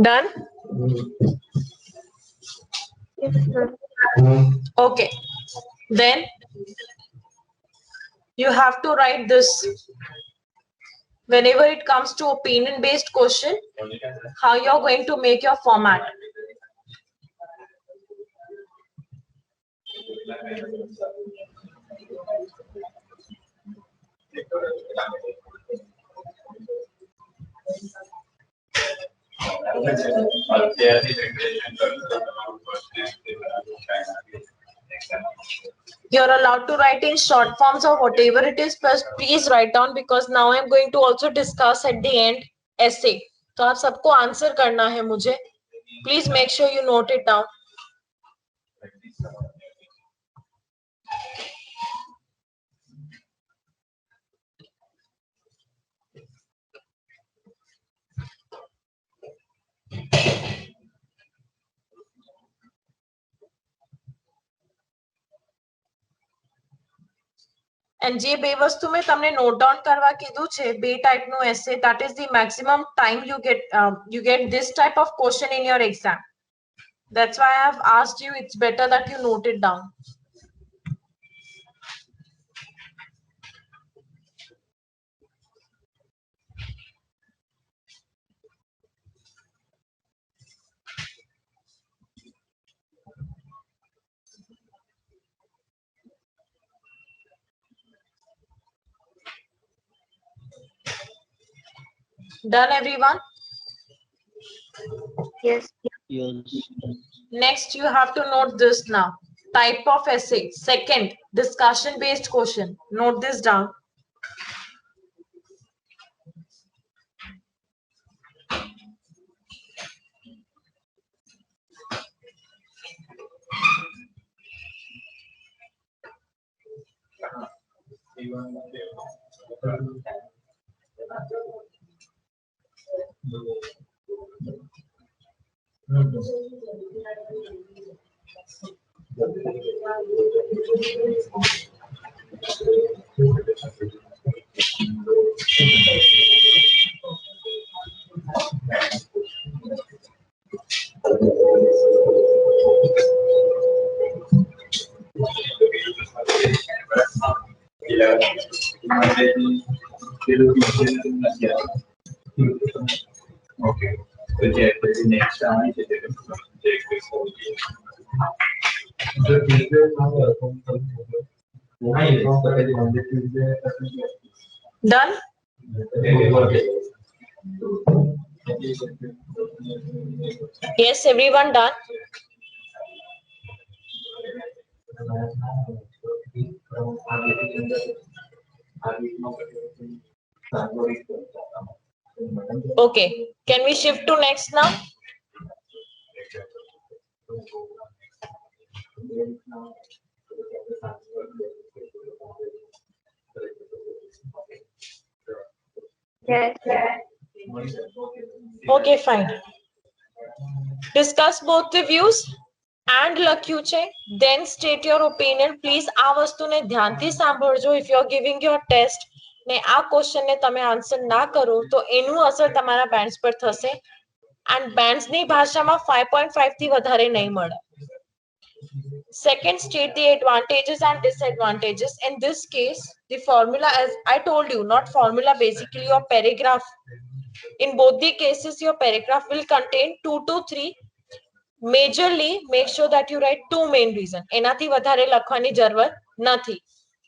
Done? Yes, ma'am. Okay. Then you have to write this. Whenever it comes to opinion based question, how you're going to make your format. You're allowed to write in short forms or whatever it is, but please write down, because now I'm going to also discuss at the end essay. तो आप सबको answer करना है मुझे. Please make sure you note it down. And જે બે વસ્તુ મેં તમને નોટ ડાઉન કરવા કીધું છે, બે ટાઈપનું એસે, that is the maximum time you get this type of question in your exam. That's why I have asked you, it's better that you note it down. Done, everyone? Yes. Yes. Next, you have to note this now. Type of essay. Second, discussion based question. Note this down. Okay. So the next time is Done? Yes, everyone done? Okay, can we shift to next now? Yes. Okay, fine. Discuss both the views and લખ્યું છે. Then state your opinion. Please આ વસ્તુને ધ્યાનથી સાંભળજો. If you are giving your test ને આ question ને તમે આન્સર ના કરો તો એનું અસર તમારા બેન્ડ્સ પર થશે. And bands ની ભાષામાં 5.5 થી વધારે નહીં મળે. Second, state the advantages and disadvantages. In this case, the formula, as I told you, not formula, basically your paragraph. In both the cases, your paragraph will contain 2 to 3. Majorly, make sure that you write 2 main reasons. એનાથી વધારે લખવાની જરૂર નથી.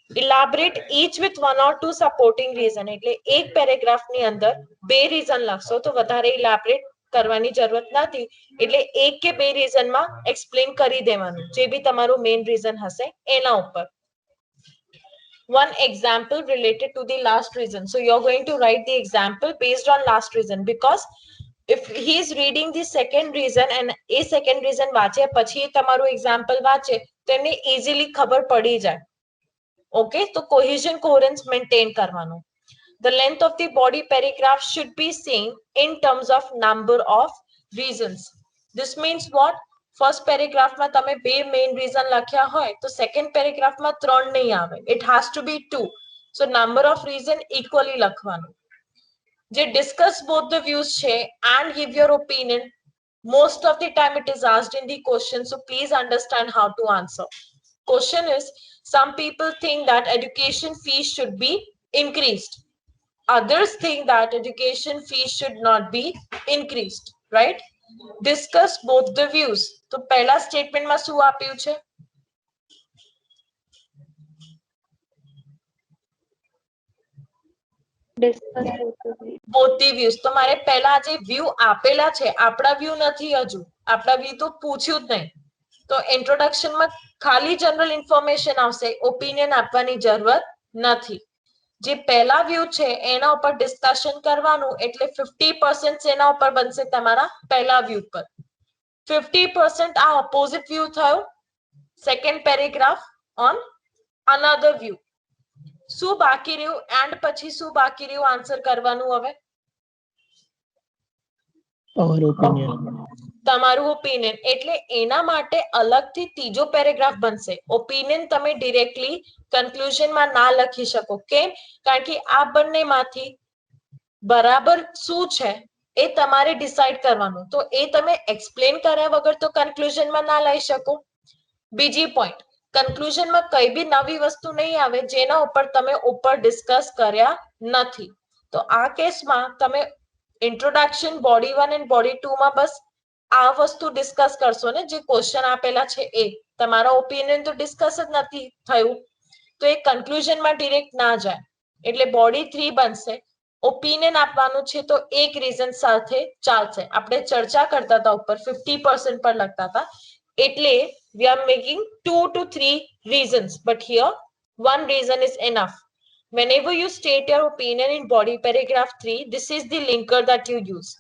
Elaborate each with 1 or 2 supporting reason. એટલે એક paragraph ની અંદર 2 reason લખશો તો વધારે elaborate કરવાની જરૂરત નથી. એટલે એક કે 2 reason માં explain કરી દેવાનું. જે બી તમારું main reason હશે એના ઉપર. One example related to the last reason. So you're going to write the example based on last reason, because if he is reading the second reason and a second reason વાંચે પછી તમારું example વાંચે તો એમને easily ખબર પડી જાય. Okay, so cohesion coherence maintain કરવાનું. The length of the body paragraph should be seen in terms of number of reasons. This means what? First paragraph માં તમે 2 main reason લખ્યા હોય તો second paragraph માં 3 નહીં આવે. It has to be 2. So number of reason equally લખવાનું. જે discuss both the views છે and give your opinion, most of the time it is asked in the question, so please understand how to answer. Question is, some people think that education fees should be increased. Others think that education fees should not be increased, right? Discuss both the views. તો પહેલા statement માં શું આપ્યું છે? Discuss both the views. both the views. તો મારે પહેલા જે વ્યૂ આપેલા છે, આપણા વ્યૂ નથી હજુ. આપણા વ્યૂ તો પૂછ્યું જ નહીં. તો introduction માં ખાલી general information આવશે, opinion આપવાની જરૂરત નથી. જે પહેલા વ્યૂ છે એના ઉપર ડિસ્કશન કરવાનું, એટલે 50% એના ઉપર બનશે તમારા પહેલા વ્યૂ પર. 50% આ opposite view થયો. Second paragraph on another view. શું બાકી રહ્યું and પછી શું બાકી રહ્યું આન્સર કરવાનું હવે? Our opinion. તમારું ઓપિનિયન. એટલે એના માટે અલગથી ત્રીજો પેરેગ્રાફ બનશે. ઓપિનિયન તમે ડિરેક્ટલી કન્ક્લુઝનમાં ના લખી શકો. કેમ? કારણ કે આ બંનેમાંથી બરાબર શું છે એ તમારે ડિસાઈડ કરવાનું. તો એ તમે એક્સપ્લેન કર્યા વગર તો કન્ક્લુઝનમાં ના લઈ શકો. બીજી પોઈન્ટ, કન્ક્લુઝનમાં કઈ બી નવી વસ્તુ નહીં આવે જેના ઉપર તમે ઉપર ડિસ્કસ કર્યા નથી. તો આ કેસમાં તમે ઇન્ટ્રોડક્શન બોડી 1 એન્ડ બોડી 2 માં બસ આ વસ્તુ ડિસ્કસ કરશો ને, જે ક્વેશ્ચન આપેલા છે એ. તમારા ઓપિનિયન તો ડિસ્કસ જ નથી થયું, તો એ કન્ક્લુઝનમાં ડિરેક્ટ ના જાય. એટલે બોડી 3 બનશે. ઓપિનિયન આપવાનું છે તો એક રીઝન સાથે ચાલશે. આપણે ચર્ચા કરતા હતા ઉપર 50% પર લખતા હતા, એટલે we are making 2 to 3 reasons, but here one reason is enough. Whenever you state your opinion in body paragraph 3, this is the linker that you use.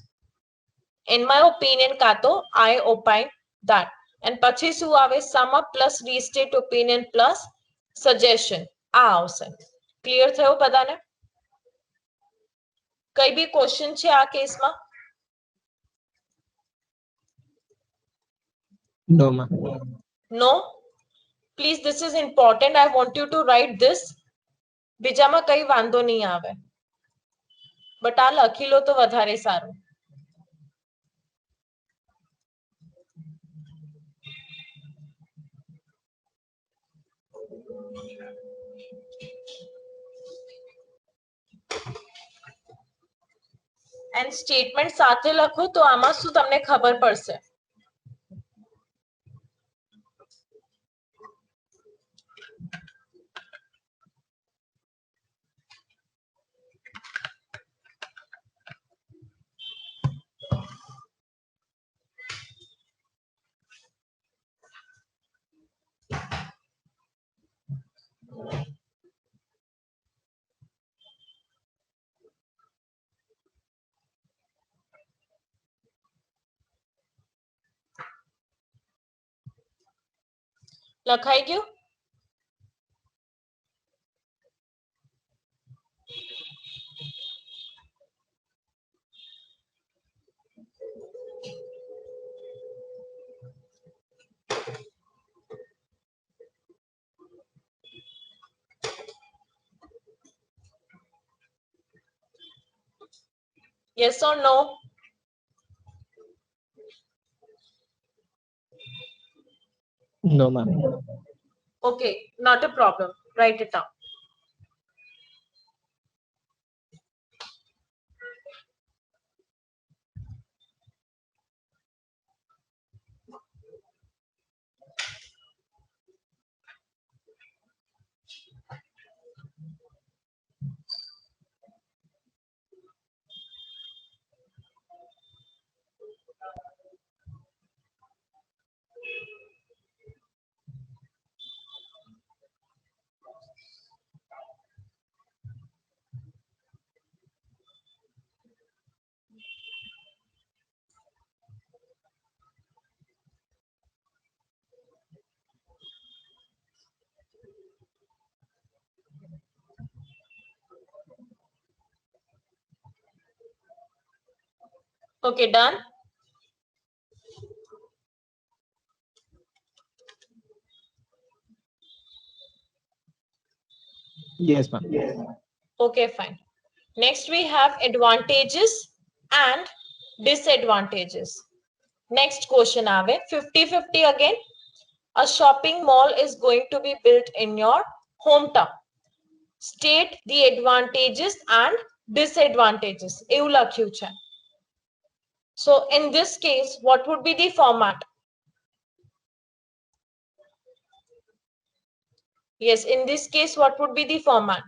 In my opinion, kato I opine that, and પછી શું આવે? sum up plus restate opinion plus suggestion. આ આવશે. Clear થયો બધાને? કઈ બી question છે આ કેસમાં? No, ma'am. No? Please, this is important. I want you to write this. બીજામાં કઈ વાંધો નહીં આવે, બટ આ લખી લો તો વધારે સારું. એન્ડ સ્ટેટમેન્ટ સાથે લખો તો આમાં શું તમને ખબર પડશે? લખાઈ ગયું? Yes or no? No, ma'am. Okay, not a problem. Write it down. Okay, done. Yes, ma'am. Okay, fine. Next we have advantages and disadvantages. Next question ave 50-50 again. A shopping mall is going to be built in your hometown. State the advantages and disadvantages. એવું લખ્યું છે. So in this case, what would be the format? Yes, in this case, what would be the format?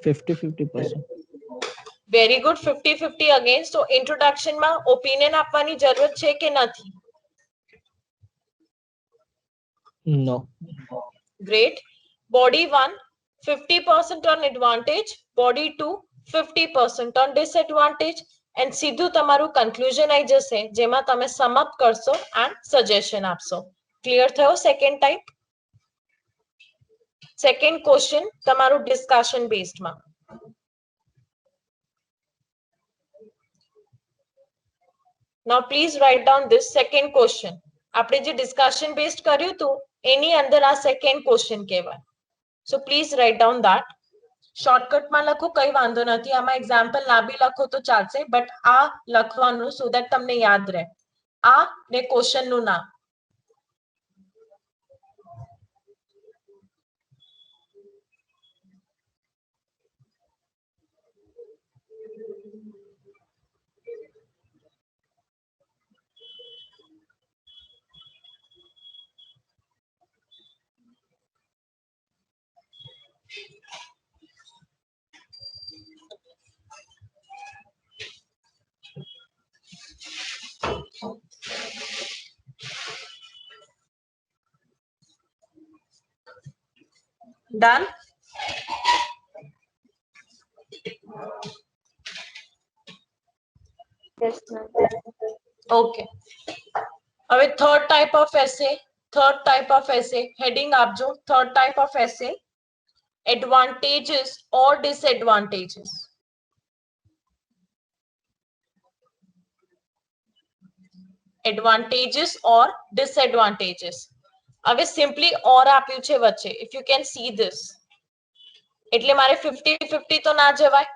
%50. Very good. 50-50 again. So introduction માં opinion આપવાની જરૂરત છે કે નથી? No. Great. Body 1, 50% on advantage. Body 2, 50% on disadvantage. And સીધું તમારું conclusion આઈ જશે જેમાં તમે sum up કરશો and suggestion આપશો. Clear થયો second type? Second question તમારું discussion based માં. Now please write down this second question. આપણે જે discussion based કર્યું હતું એની અંદર આ second question કહેવાય. So please write down that. Shortcut માં લખો કઈ વાંધો નથી. આમાં example ના બી લખો તો ચાલશે but આ લખવાનું so that તમને યાદ રહે. આ ને question નું નામ. Done? Yes, ma'am. Okay. હવે third type of essay. Third type of essay. Heading આપજો. Third type of essay. Advantages or disadvantages. Advantages or disadvantages. હવે simply or આપ્યું છે વચ્ચે. If you can see this. એટલે મારે 50-50 તો ના જવાય.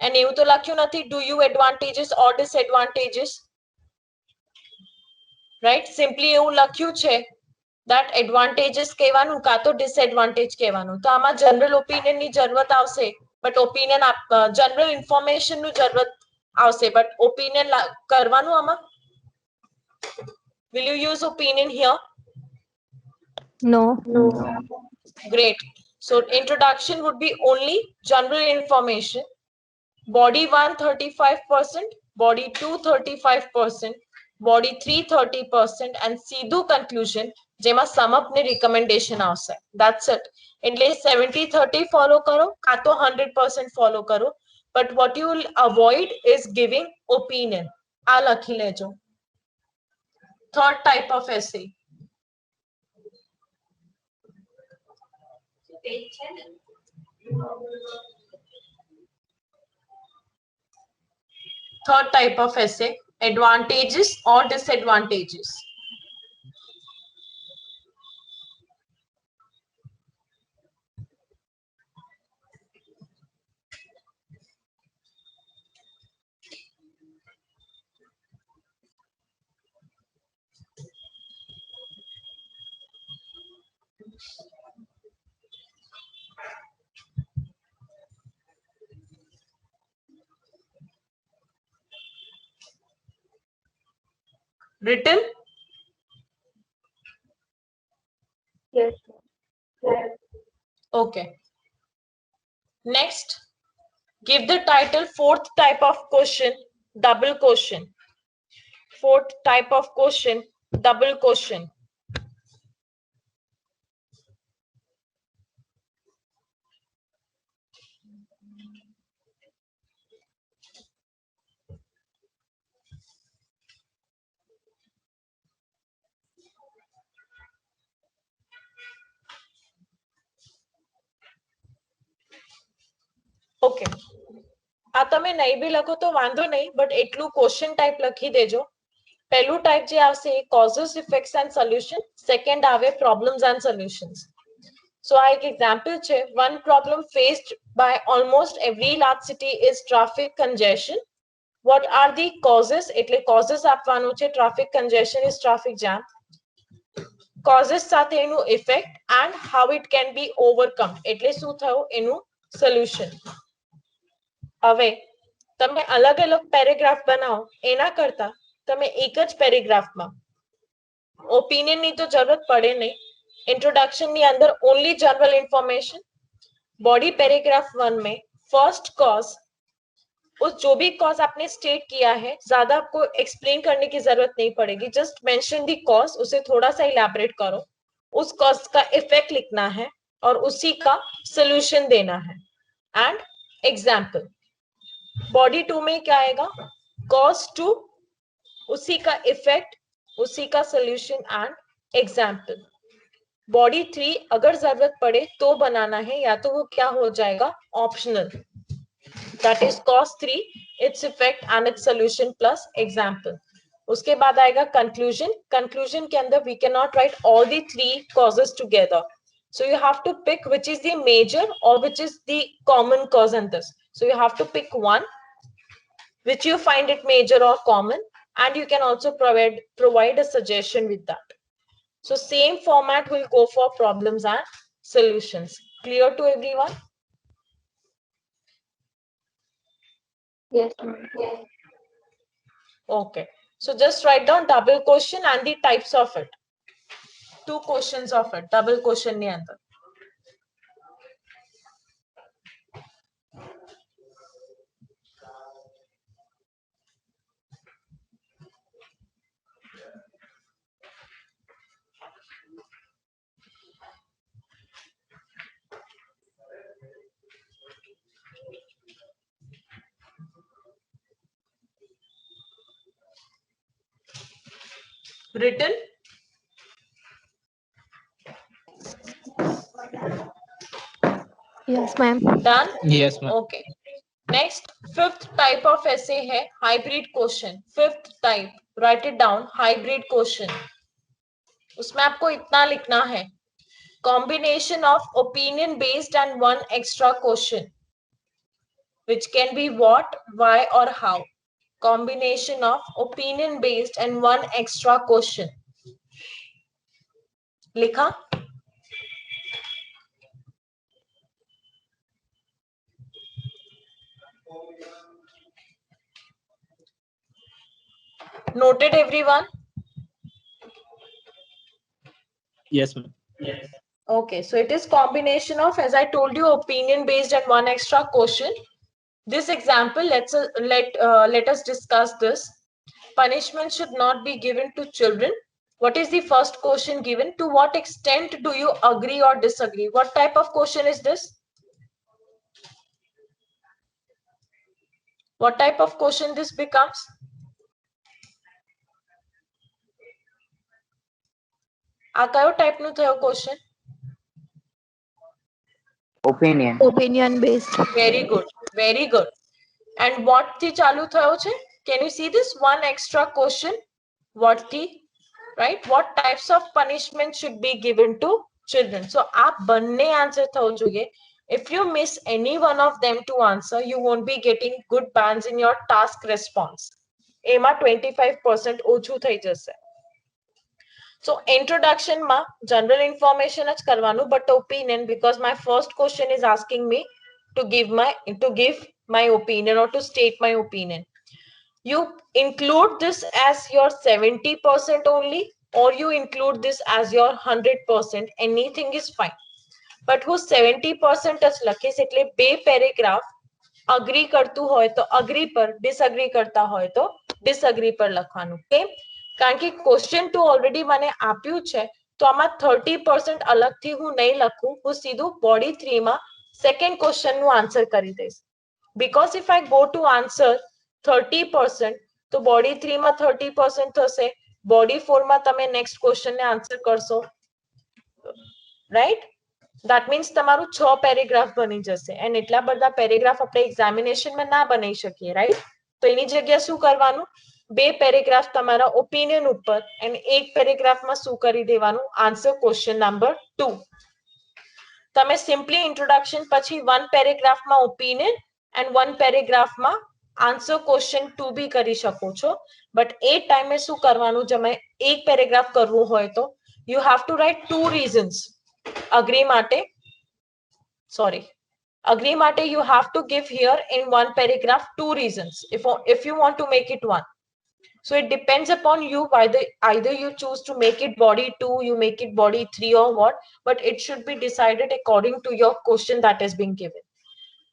And એવું તો લખ્યું નથી do you advantages or disadvantages. Right? Simply એવું લખ્યું છે that advantages કહેવાનું કા તો disadvantage કહેવાનું. તો આમાં general opinion ની જરૂરત આવશે, but opinion general information નું જરૂરત આવશે, but opinion કરવાનું આમાં. Will you use opinion here? No. No. Great. So introduction would be only general information. Body 1 35%, body 2 35%, body 3 30%, and સીધું conclusion જેમાં sum up ને recommendation આવશે. That's it. એટલે 70-30 follow કરો કા તો 100% follow કરો, but what you will avoid is giving opinion. આ લખી લેજો. Third type of essay. Third type of essay, advantages or disadvantages. Written? Yes. Okay. Next, give the title fourth type of question, double question. Fourth type of question, double question. Okay, આ તમે નહીં બી લખો તો વાંધો નહીં, but એટલું question type લખી દેજો. પહેલું ટાઈપ જે આવશે એ causes effects and solution, second આવે પ્રોબ્લેમ્સ એન્ડ સોલ્યુશન્સ. સો આ એક એક્ઝામ્પલ છે. One problem faced by almost every large city is traffic congestion. What are the causes, એટલે કોઝસ આપવાનું છે. Traffic congestion is traffic jam. Causes સાથે એનું effect and how it can be overcome, એટલે શું થયું એનું સોલ્યુશન. હવે તમે અલગ અલગ પેરેગ્રાફ બનાવો એના કરતા તમે એક જ પેરેગ્રાફમાં ઓપિનિયન ની તો જરૂરત પડે નહીં. इंट्रोडक्शन ની અંદર only general information. Body paragraph 1 में फर्स्ट कॉज, उस जो भी कॉज आपने स्टेट किया है ज्यादा आपको एक्सप्लेन करने की जरूरत नहीं पड़ेगी. जस्ट मेंशन दी कॉज, उसे थोड़ा सा इलैबोरेट करो, उस कॉज का इफेक्ट लिखना है और उसी का सोल्यूशन देना है एंड एग्जाम्पल. बॉडी 2 में क्या आएगा, कॉज 2, उसी का इफेक्ट, उसी का सोल्यूशन एंड एग्जाम्पल. बॉडी 3 अगर जरूरत पड़े तो बनाना है, या तो वो क्या हो जाएगा optional. That is cause 3, it's effect and it's solution plus example. उसके बाद आएगा कंक्लूजन. कंक्लूजन के अंदर we can not write all the 3 causes together, so you have to pick which is the major or which is the common cause in this. So you have to pick one which you find it major or common, and you can also provide a suggestion with that. So same format will go for problems and solutions. Clear to everyone? Yes, ma'am. Okay. So just write down double question and the types of it. 2 questions of it. Double question ni andar. Written? Yes, ma'am. Done? Yes, ma'am. Okay. Next, fifth type of essay है hybrid question. Fifth type, write it down, hybrid question. उसमें आपको इतना लिखना है, combination of opinion based and one extra question, which can be what, why or how. Combination of opinion based and one extra question. लिखा? Noted everyone? Yes, ma'am. Okay, so it is combination of, as I told you, opinion based and one extra question. This example, let us discuss this. Punishment should not be given to children. What is the first question given? To what extent do you agree or disagree? What type of question is this? What type of question this becomes? આ કયો ટાઈપનું થયો question? Opinion. Opinion based. Very good, very good. And what થી ચાલુ થયો છે? Can you see this one extra question? What the, right? What types of punishment should be given to children? So આ બંને answer થવું જોઈએ. If you miss any one of them to answer, you won't be getting good bands in your task response. એમાં 25% ઓછું થઈ જશે. So introduction ma general information જ કરવાનું, but opinion, because my first question is asking me to give my opinion or to state my opinion. You include this as your 70% only, or you include this as your 100%. Anything is fine. But who 70% જ લખીશ એટલે બે paragraph agree કરતું હોય તો agree પર, disagree કરતા હોય તો ડિસઅગ્રી પર લખવાનું. કેમ? કારણ કે ક્વેશ્ચન 2 ઓલરેડી મને આપ્યું છે, તો આમાં 30% અલગથી હું નહીં લખું, હું સીધું બોડી 3 માં સેકન્ડ ક્વેશ્ચન નું આન્સર કરી દઈશ. Because if I go to answer 30%, તો બોડી 3 માં 30% થશે, બોડી 4 માં તમે નેક્સ્ટ ક્વેશ્ચન ને આન્સર કરશો, રાઈટ? That means તમારું 6 પેરેગ્રાફ બની જશે, and એટલા બધા પેરેગ્રાફ આપણે એક્ઝામિનેશન માં ના બનાવી શકીએ, રાઈટ? તો એની જગ્યા શું કરવાનું? બે પેરેગ્રાફ તમારા ઓપિનિયન ઉપર and એક પેરેગ્રાફ માં શું કરી દેવાનું? Answer question number 2. તમે સિમ્પલી ઇન્ટ્રોડક્શન પછી 1 પેરેગ્રાફ માં ઓપિનિયન and 1 પેરેગ્રાફ માં આન્સર ક્વેશ્ચન 2 બી કરી શકો છો, બટ એ ટાઈમે શું કરવાનું? તમે એક પેરેગ્રાફ કરવું હોય તો you have to write 2 reasons. Agree mate, sorry, agree mate, you have to give here in 1 paragraph 2 reasons if you want to make it 1. So it depends upon you, either you choose to make it body 2, you make it body 3 or what, but it should be decided according to your question that has been given.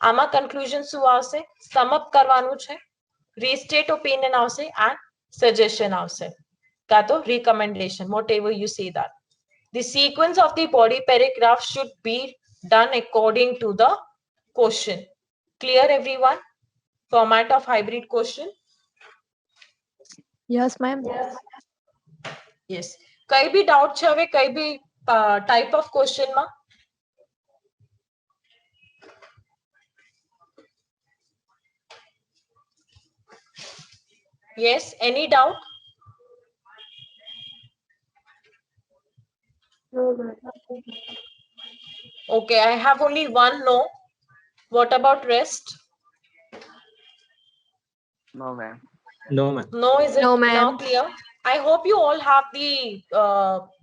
આમાં conclusion શું આવશે? Sum up કરવાનું છે, restate opinion આવશે and suggestion આવશે, કા તો recommendation, whatever you say that. The sequence of the body paragraph should be done according to the question. Clear everyone? Format of hybrid question? Yes, ma'am. Yes. કઈ બી doubt છે હવે કઈ બી type of question માં? Yes, any doubt? No, ma'am. Okay, I have only one no. What about rest? No, ma'am. No, ma'am. No, is it No, now ma'am. clear? I hope you all have the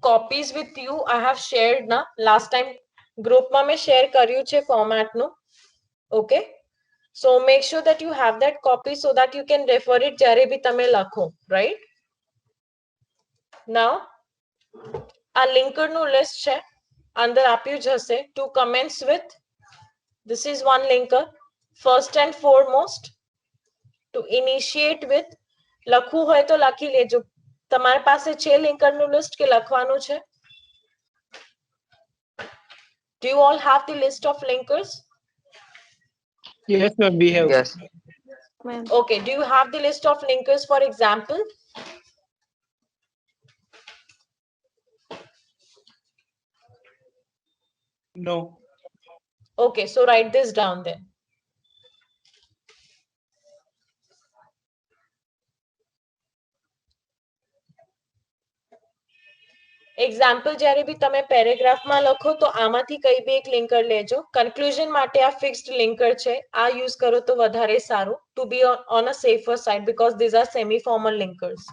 copies with you. I have shared na last time group માં મેં share કર્યું છે format નું. Okay, so make sure that you have that copy so that you can refer it જ્યારે બી તમે લખો, right? Now આ linker નું list છે, અંદર આપ્યું જ હશે. To commence with, this is one linker. First and foremost, to initiate with, લખવું હોય તો લખી લેજો. તમારી પાસે છે લિંકર નું લિસ્ટ કે લખવાનું છે? Do you all have the list of linkers? Yes, ma'am, we have. Yes. Ma'am. Okay, do you have the list of linkers for example? No. Okay, so write this down then. Example જ્યારે બી તમે પેરેગ્રાફમાં લખો તો આમાંથી કઈ બી એક linker લેજો. Conclusion માટે આ ફિક્સ્ડ લિંકર છે, આ યુઝ કરો તો વધારે સારું, to be on a safer side, because these are semi formal linkers.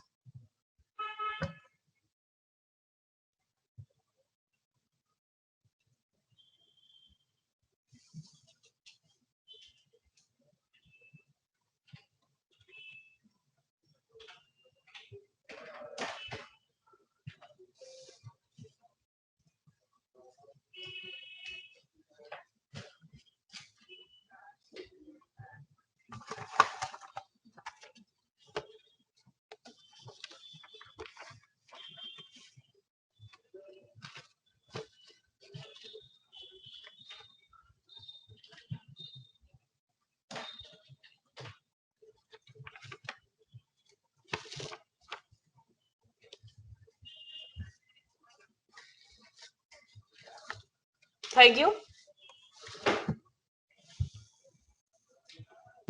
થઈ ગયું?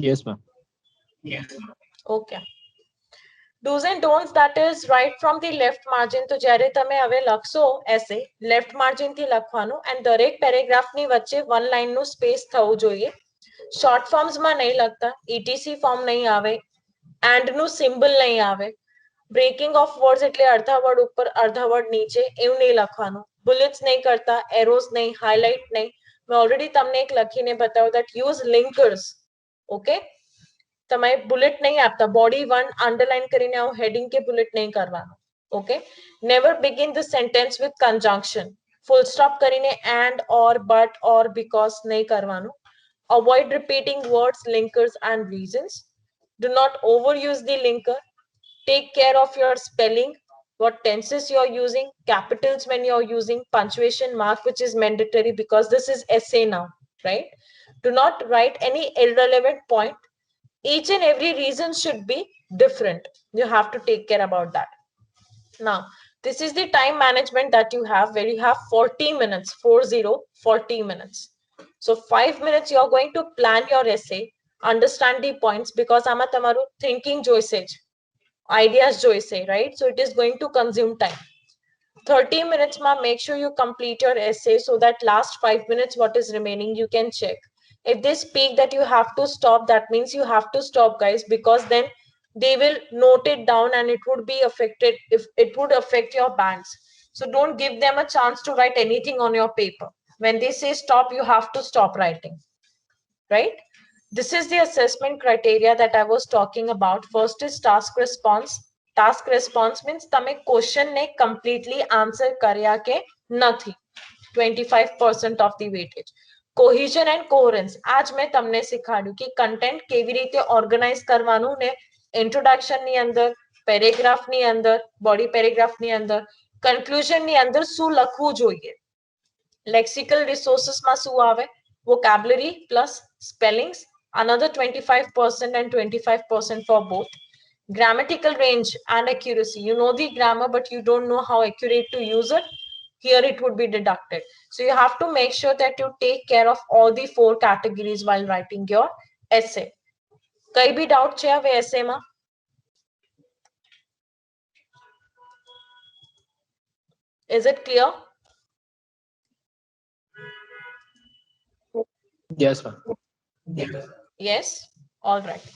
Yes, ma'am. Okay. Do's and don'ts, that is right from the left margin. તો જ્યારે તમે હવે લખશો એસે લેફ્ટ માર્જિન થી લખવાનું એન્ડ દરેક પેરેગ્રાફ ની વચ્ચે વન લાઈન નું સ્પેસ થવું જોઈએ. શોર્ટ ફોર્મ્સ માં નહીં લખતા, ETC ફોર્મ નહીં આવે, એન્ડ નું સિમ્બલ નહીં આવે, બ્રેકિંગ ઓફ વર્ડ્સ એટલે અડધા વર્ડ ઉપર અડધા વર્ડ નીચે એવું નહીં લખવાનું, બુલેટ્સ નહીં કરતા, એરોઝ નહીં, હાઇલાઇટ નહીં. મેં ઓલરેડી તમને એક લખીને બતાવ્યું that use linkers. ઓકે, તમારે બુલેટ નહીં આપતા, બોડી 1 અંડરલાઈન કરીને આવું હેડિંગ કે બુલેટ નહીં કરવાનું. Okay, never begin the sentence with conjunction, full stop કરીને and or but or because નહીં કરવાનું. Avoid repeating words, linkers and reasons. Do not overuse the linker. Take care of your spelling, what tenses you are using, capitals when you are using, punctuation mark which is mandatory because this is essay now, right? Do not write any irrelevant point. Each and every reason should be different. You have to take care about that. Now, this is the time management that you have, where you have 40 minutes, 40 minutes. So 5 minutes you are going to plan your essay, understand the points, because ama tamaru thinking joise, ideas joise, right? So it is going to consume time. 30 minutes ma make sure you complete your essay, so that last 5 minutes what is remaining you can check. If they speak that you have to stop, that means you have to stop, guys, because then they will note it down and it would be affected, if it would affect your bands. So don't give them a chance to write anything on your paper. When they say stop, you have to stop writing, right? This is the assessment criteria that I was talking about. First is task response. Task response means તમે question ને completely answer કર્યા કે નથી, 25% of the weightage. Cohesion and coherence, आज मैं तमने सिखाड्યું कि content કેવી રીતે organize કરવાનું ને introduction ની અંદર, paragraph ની અંદર, body paragraph ની અંદર, conclusion ની અંદર શું લખવું જોઈએ. Lexical resources માં શું આવે? Vocabulary plus spellings, another 25% and 25% for both. Grammatical range and accuracy, you know the grammar but you don't know how accurate to use it, here it would be deducted. So you have to make sure that you take care of all the 4 categories while writing your essay. કઈ બી doubt છે હવે essay માં? Is it clear? Yes, ma'am. Yes, all right.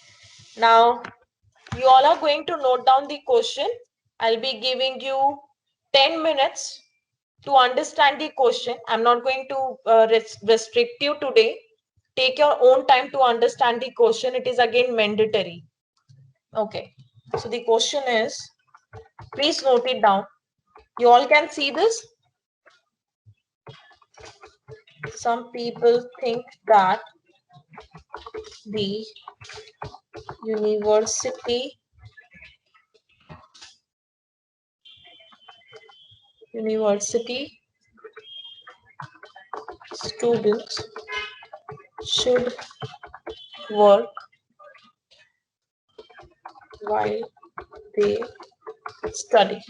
Now you all are going to note down the question. I'll be giving you 10 minutes to understand the question. I'm not going to restrict you today. Take your own time to understand the question. It is again mandatory. Okay, so the question is, please note it down. You all can see this? Some people think that the university students should work while they study.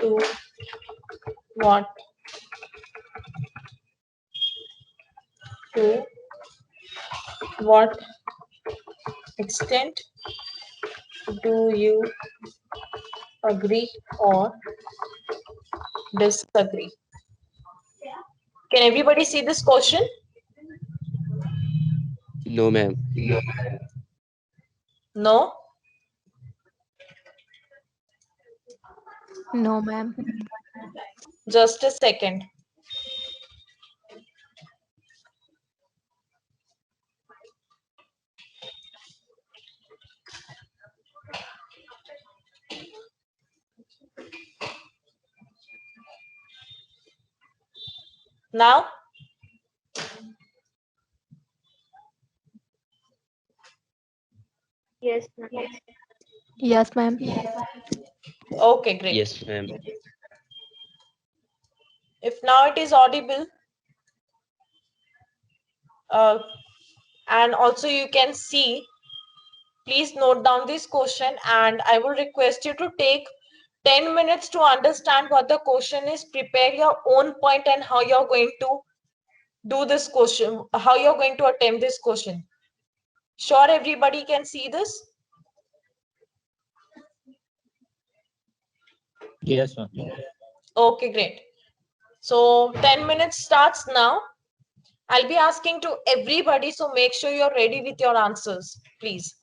To what extent do you agree or disagree? Can everybody see this question? No, ma'am. No? No, ma'am. Just a second. Now? Yes, ma'am. Yes, ma'am. Okay, great. Yes, ma'am. If now it is audible, and also you can see Please note down this question, and I will request you to take 10 minutes to understand what the question is, prepare your own point and how you're going to do this question, how you're going to attempt this question. Sure, everybody can see this? Yes, ma'am. Okay, great. So 10 minutes starts now. I'll be asking to everybody, so make sure you're ready with your answers, please.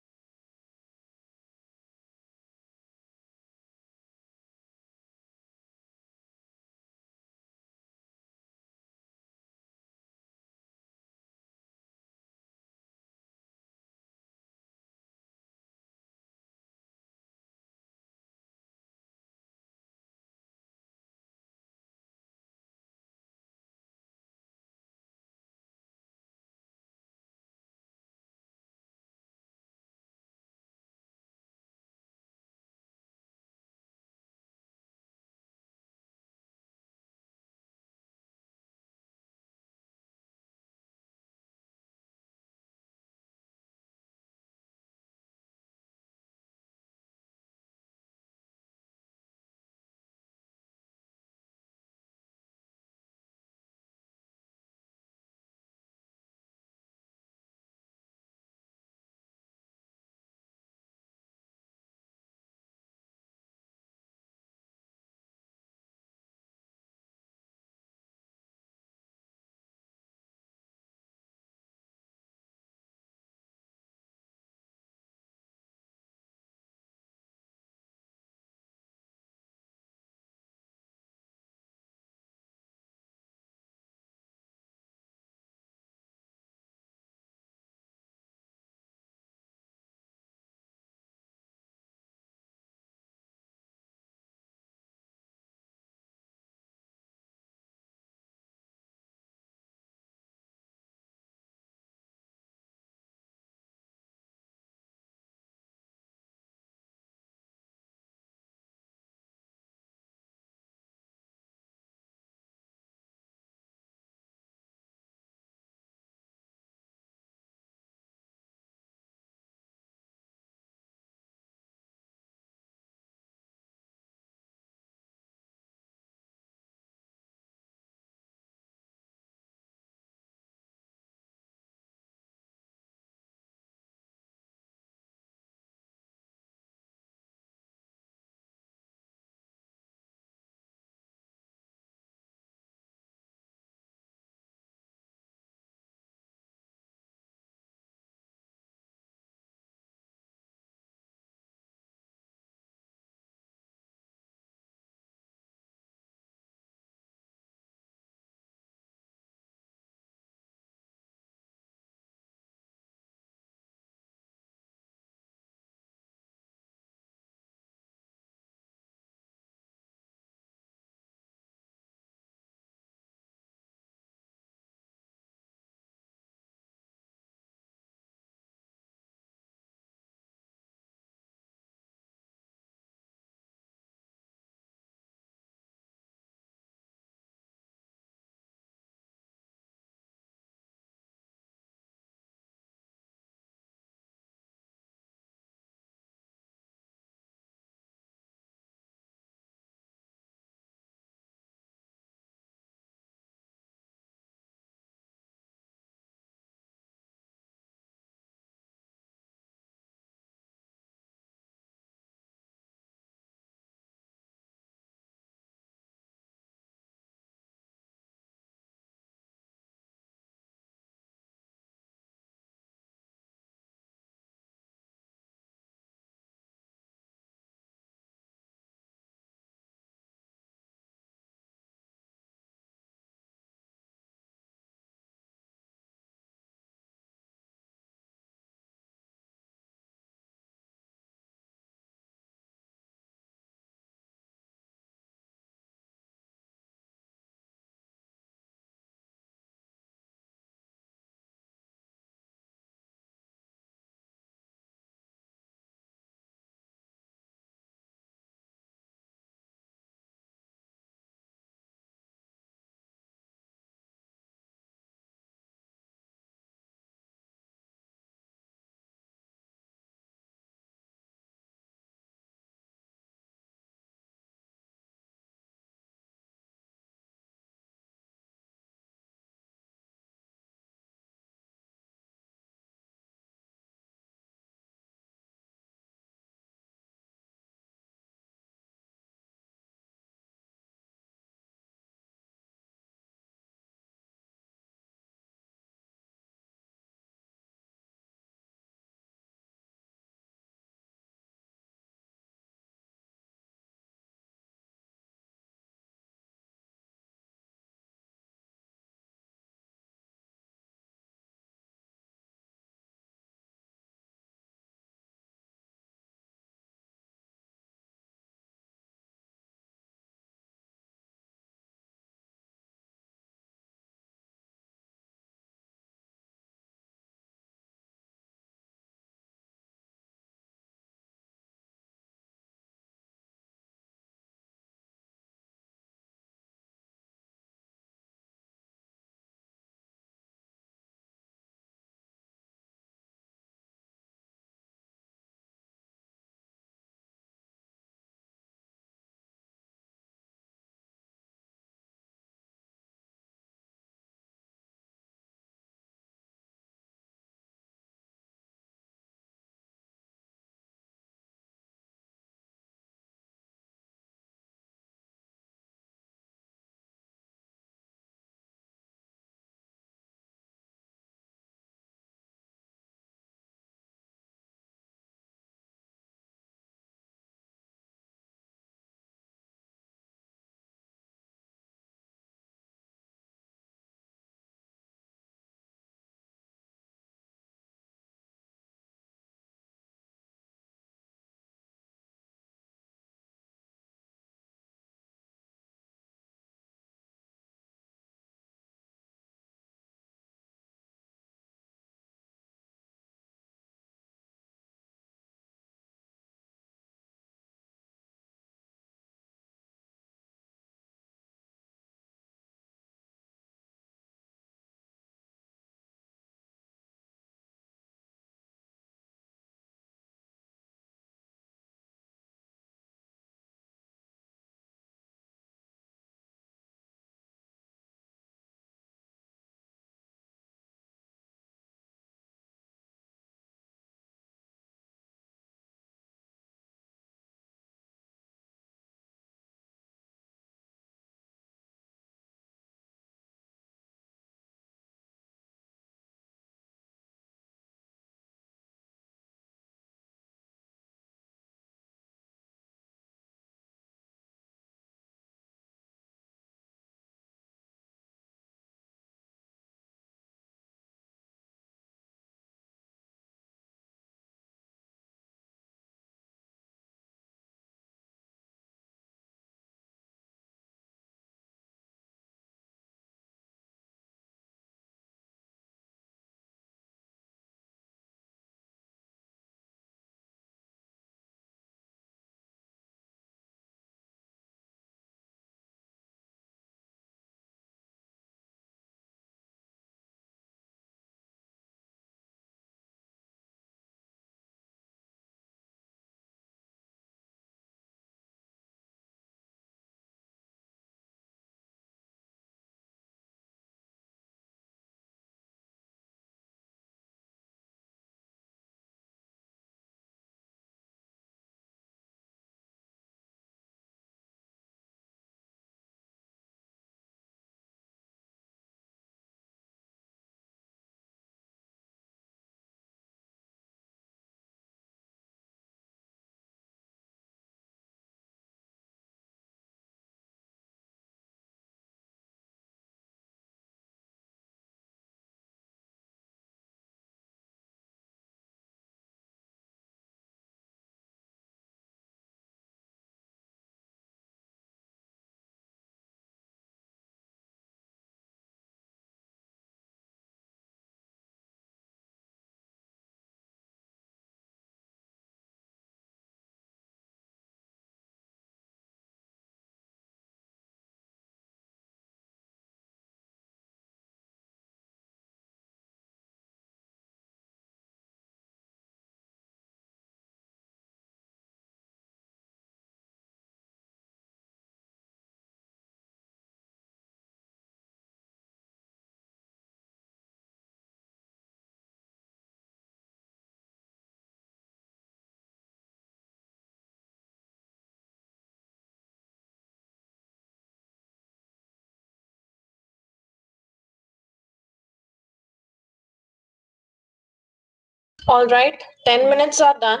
All right, 10 minutes are done.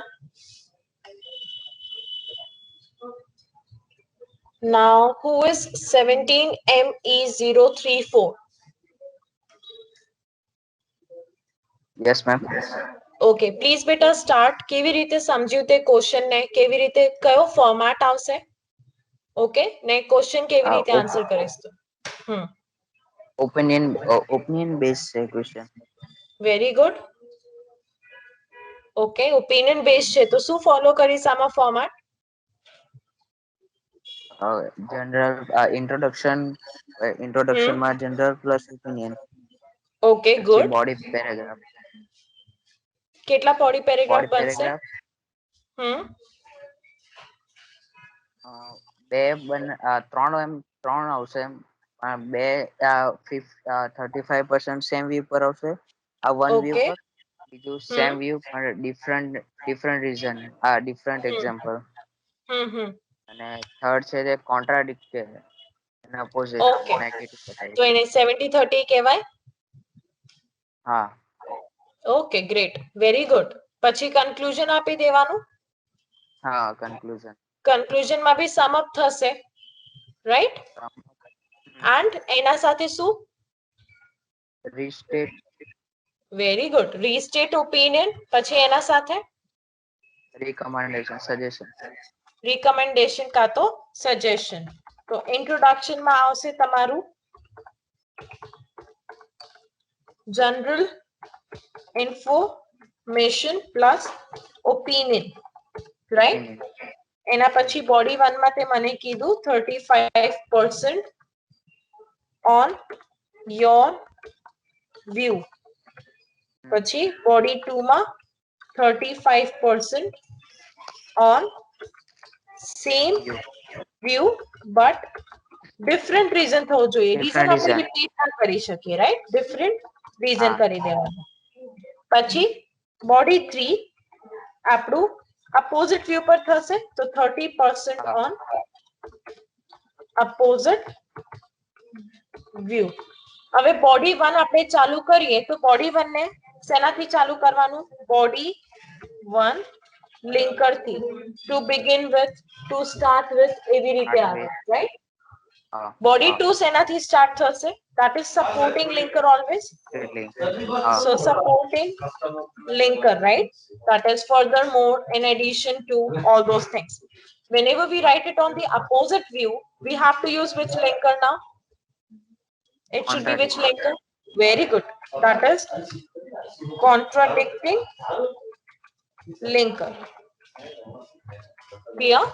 Now, who is 17ME034? Yes, ma'am. Okay please બેટા start કેવી રીતે સમજ્યું તે question ને કેવી રીતે કયો format આવશે ઓકે ને ક્વેશ્ચન કેવી રીતે આન્સર કરીશ તું Opinion based question. Very good okay opinion base છે તો શું ફોલો કરીશ આમાં ફોર્મેટ General introduction માં general plus opinion. Okay good body paragraph. કેટલા બોડી પેરેગ્રાફ Body બનશે paragraph. ત્રણ આવશે બે 35% સેમ વ્યૂ પર આવશે આ વન વ્યૂ ઓકે પર બીજું સેમ વ્યૂ પણ ડિફરન્ટ રીઝન ડિફરન્ટ એક્ઝામ્પલ અને થર્ડ છે જે કોન્ટ્રાડિક્ટ છે એના ઓપોઝિટ ઓકે નેગેટિવ બતાવી તો એને 70-30 કહેવાય હા ઓકે ગ્રેટ વેરી ગુડ પછી કન્ક્લુઝન આપી દેવાનું હા કન્ક્લુઝન કન્ક્લુઝન માં બી સમ અપ થશે રાઈટ એન્ડ એના સાથે શું રીસ્ટેટ વેરી ગુડ રીસ્ટેટ ઓપિનિયન પછી એના સાથે રિકમેન્ડેશન સજેશન રિકમેન્ડેશન કા તો સજેશન તો ઇન્ટ્રોડક્શન માં આવશે તમારું general information plus opinion right એના પછી બોડી 1 માં તે મને કીધું 35% on your view પછી બોડી 2 માં 35% on same view but different reason થવો જોઈએ રીઝન આપણે રિપીટ ના કરી શકીએ રાઈટ ડિફરન્ટ રીઝન કરી દેવાનું પછી બોડી 3 આપણું અપોઝિટ વ્યૂ પર થશે તો 30% on opposite view હવે બોડી 1 આપણે ચાલુ કરીએ તો બોડી 1 ને શેનાથી ચાલુ કરવાનું બોડી 1 લિંકર થી two begin with to start with એવી રીતે આવે રાઈટ બોડી 2 શેનાથી સ્ટાર્ટ થશે that is supporting linker always so supporting linker right that is furthermore in addition to all those things whenever we write it on the opposite view we have to use which linker now it should be which linker very good that is contradicting linker clear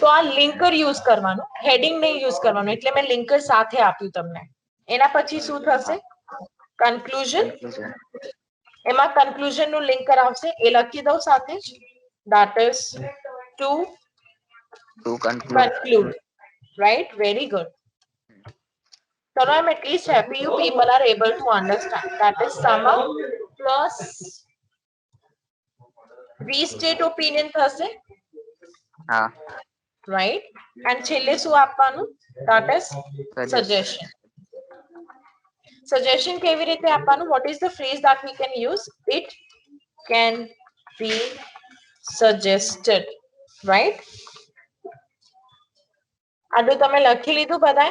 તો આ linker use કરવાનું heading નહીં use કરવાનું એટલે મેં linker સાથે આપ્યું તમને એના પછી શું થશે કન્ક્લુઝન એમાં કન્ક્લુઝન નું લિંકર આવશે એ લખી દઉં સાથે જ that is to conclude right very good so I'm at least happy you people are able to understand that is sum up plus restate opinion થશે right and છેલ્લે શું આપવાનું that is suggestion suggestion કેવી રીતે આપવાનું what is the phrase that we can use it can be suggested right આટલું તમે લખી લીધું બધાએ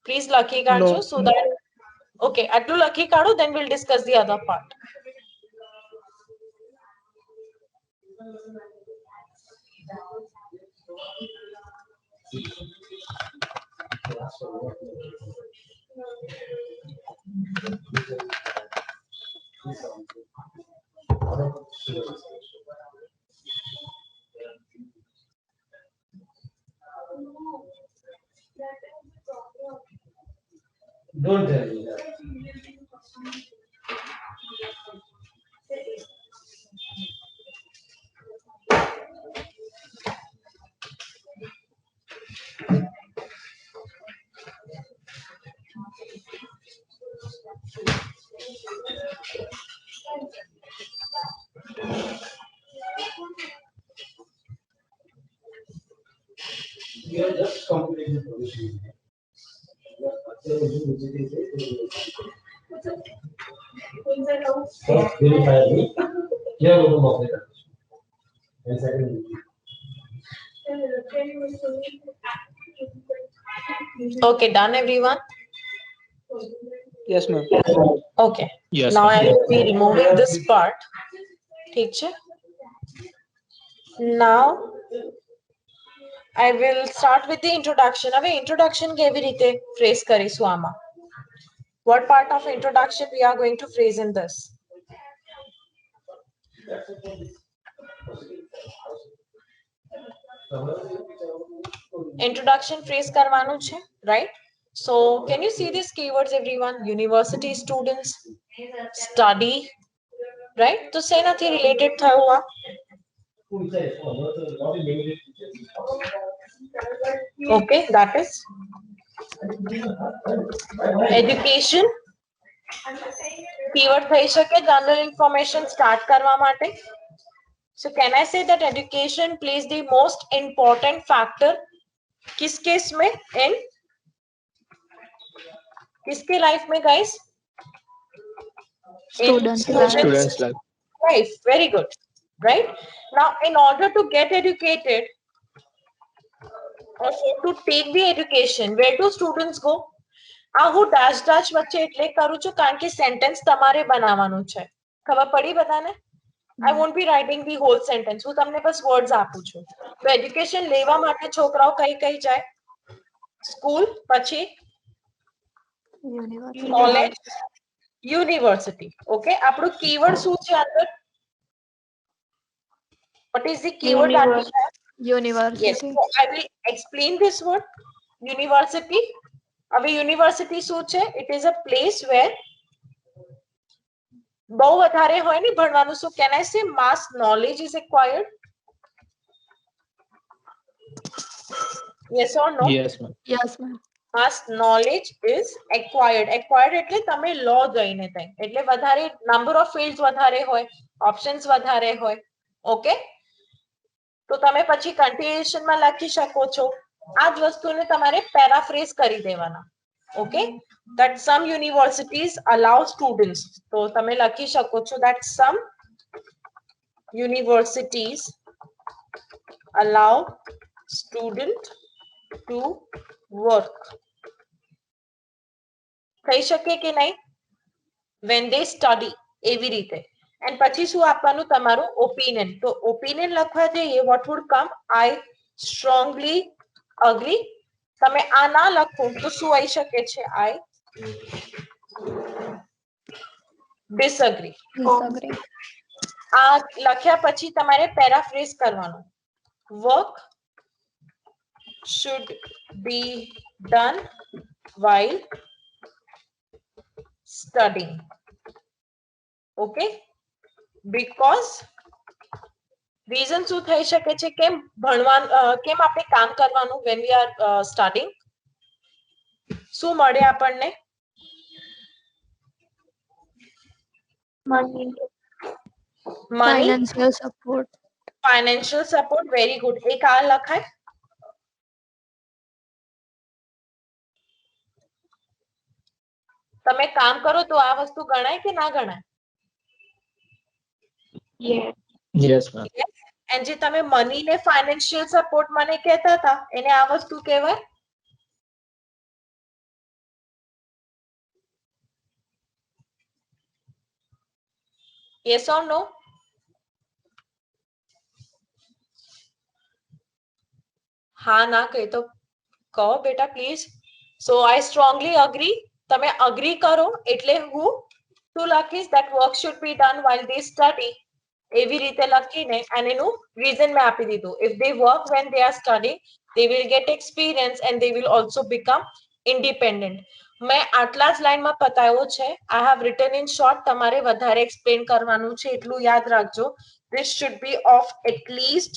please લખી કાઢજો so that okay આટલું લખી કાઢો then we'll discuss the other part Don't tell me that. You are just completing the position. Okay, done everyone? Yes, ma'am. Okay. Yes, Now ma'am. I will be removing this part. Teacher. Now I will start with the introduction. હવે introduction કેવી રીતે phrase કરીશું આમાં? What part of introduction we are going to phrase in this? Introduction phrase કરવાનું છે, right? So can you see these keywords everyone? University students, study, right? તો શેનાથી related થયું આ? Okay, that is education. Keyword થઈ શકે general information start કરવા માટે. So can I say that education plays the most important factor किस case में? In किसके life में guys? Students' In life. Students' life. life. Very good. Right? Now in order to get educated or to take the education, where do students go? આ હું dash dash વચ્ચે એટલે કરું છું કારણ કે sentence તમારે બનાવવાનું છે. ખબર પડી બધાને? I won't be writing the whole sentence. હું તમને બસ words આપું છું. તો education લેવા માટે છોકરાઓ કઈ જાય? School, પછી University. college, university. Okay, આપણું keyword શું છે અંદર? What is the keyword that we have? University. Yes, so I will explain this word. University. હવે university શું છે? It is a place where બહુ વધારે હોય ને ભણવાનું. So can I say mass knowledge is acquired? Yes or no? Yes, ma'am. Yes, ma'am. Mass knowledge is acquired. Acquired એટલે તમે લો જઈને ત્યાં. એટલે વધારે number of fields વધારે હોય, options વધારે હોય. Okay? તો તમે પછી continuation માં લખી શકો છો. આ જ વસ્તુને તમારે paraphrase કરી દેવાના. Okay? That some universities allow students. તો તમે લખી શકો છો that some universities allow student to work. થઈ શકે કે નહીં? When they study એવી રીતે. And પછી શું આપવાનું તમારું opinion. તો opinion લખવા જઈએ, what would come? I strongly agree. તમે આ ના લખો તો શું આવી શકે છે? I disagree. Disagree. આ લખ્યા પછી તમારે paraphrase કરવાનું. Work should be done while studying. Okay? Because reason શું થઈ શકે છે? કેમ ભણવાનું, કેમ આપણે કામ કરવાનું when we are studying? શું મળે આપણને? Money. Money, Financial support. financial support. Very good. એક આ લખાય. તમે કામ કરો તો આ વસ્તુ ગણાય કે ના ગણાય? Yes. Yes, ma'am. And જે તમે મની ને ફાઇનાન્શિયલ સપોર્ટ મને કહેતા હતા એને આ વસ્તુ કહેવાય? Yes or no? હા ના કહે તો કહો બેટા please. So I strongly agree. તમે agree કરો એટલે હું શું લખીશ? That work should be done while they study. એવી રીતે લખીને અને એનું reason મેં આપી દીધું. If they work when they are studying, they will get experience and they will also become independent. મેં આટલા જ લાઈનમાં પતાવ્યો છે. I have written in short. તમારે વધારે explain કરવાનું છે એટલું યાદ રાખજો. This should be of at least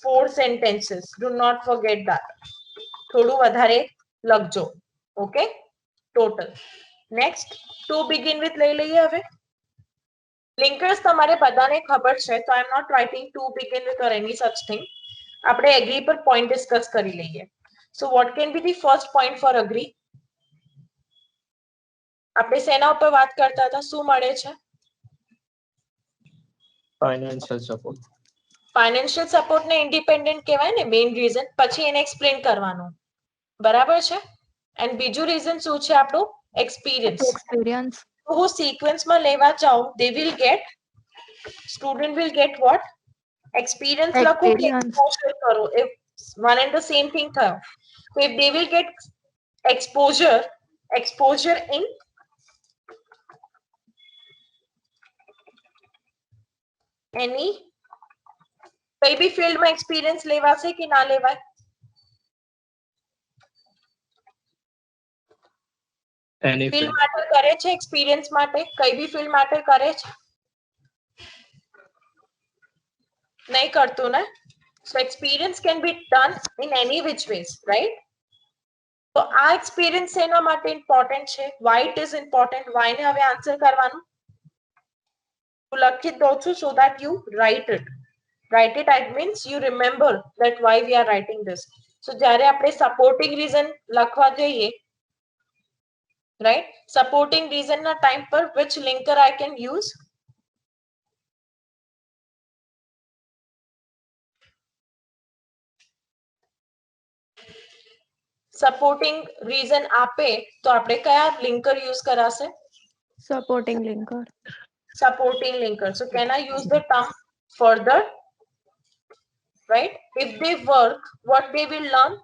4 sentences. Do not forget that. થોડું વધારે લખજો. Okay? Total. Next, to begin with લઈ લઈએ હવે. Linkers તમારે બધાને ખબર છે. So I am not writing to begin with or any such thing. આપણે agree પર point discuss કરી લઈએ. So what can be the first point for agree? આપણે સેના ઉપર વાત કરતા હતા, શું મળે છે? Financial support. ફાઇનાન્શિયલ સપોર્ટ ને ઇન્ડિપેન્ડન્ટ કહેવાય ને, મેઇન રીઝન. પછી એને એક્સપ્લેન કરવાનું, બરાબર છે? એન્ડ બીજું રીઝન શું છે આપણું? એક્સપિરિયન્સ. Experience. તો હું સિક્વન્સમાં લેવા જાઉં, they will get, student will get what? Experience લખો કે Experience. exposure કરો, if one and the same thing થયો. So if they will get exposure in any, કઈ બી ફિલ્ડમાં એક્સપિરિયન્સ લેવાશે કે ના લેવાય? એની ફિલ્ડ ફિલ્ડ. માટે કરે છે, એક્સપિરિયન્સ માટે કઈ બી ફિલ્ડ માટે કરે છે? નહીં કરતું ને? So experience can be done in any which ways, right? તો આ એક્સપિરિયન્સ એના માટે ઇમ્પોર્ટન્ટ છે. why it is important? why ને હવે આન્સર કરવાનું હું લખી દઉં છું, so that you write it. It means you remember that why we are writing this. So જ્યારે આપણે સપોર્ટિંગ રીઝન લખવા જઈએ, right? સપોર્ટિંગ રીઝન ના ટાઈમ પર which linker I can use? Supporting reason આપે તો આપણે કયા લિંકર યુઝ કરાશે? Supporting linker. Supporting linker. So can I use the term further? Right? If they work, what they will learn?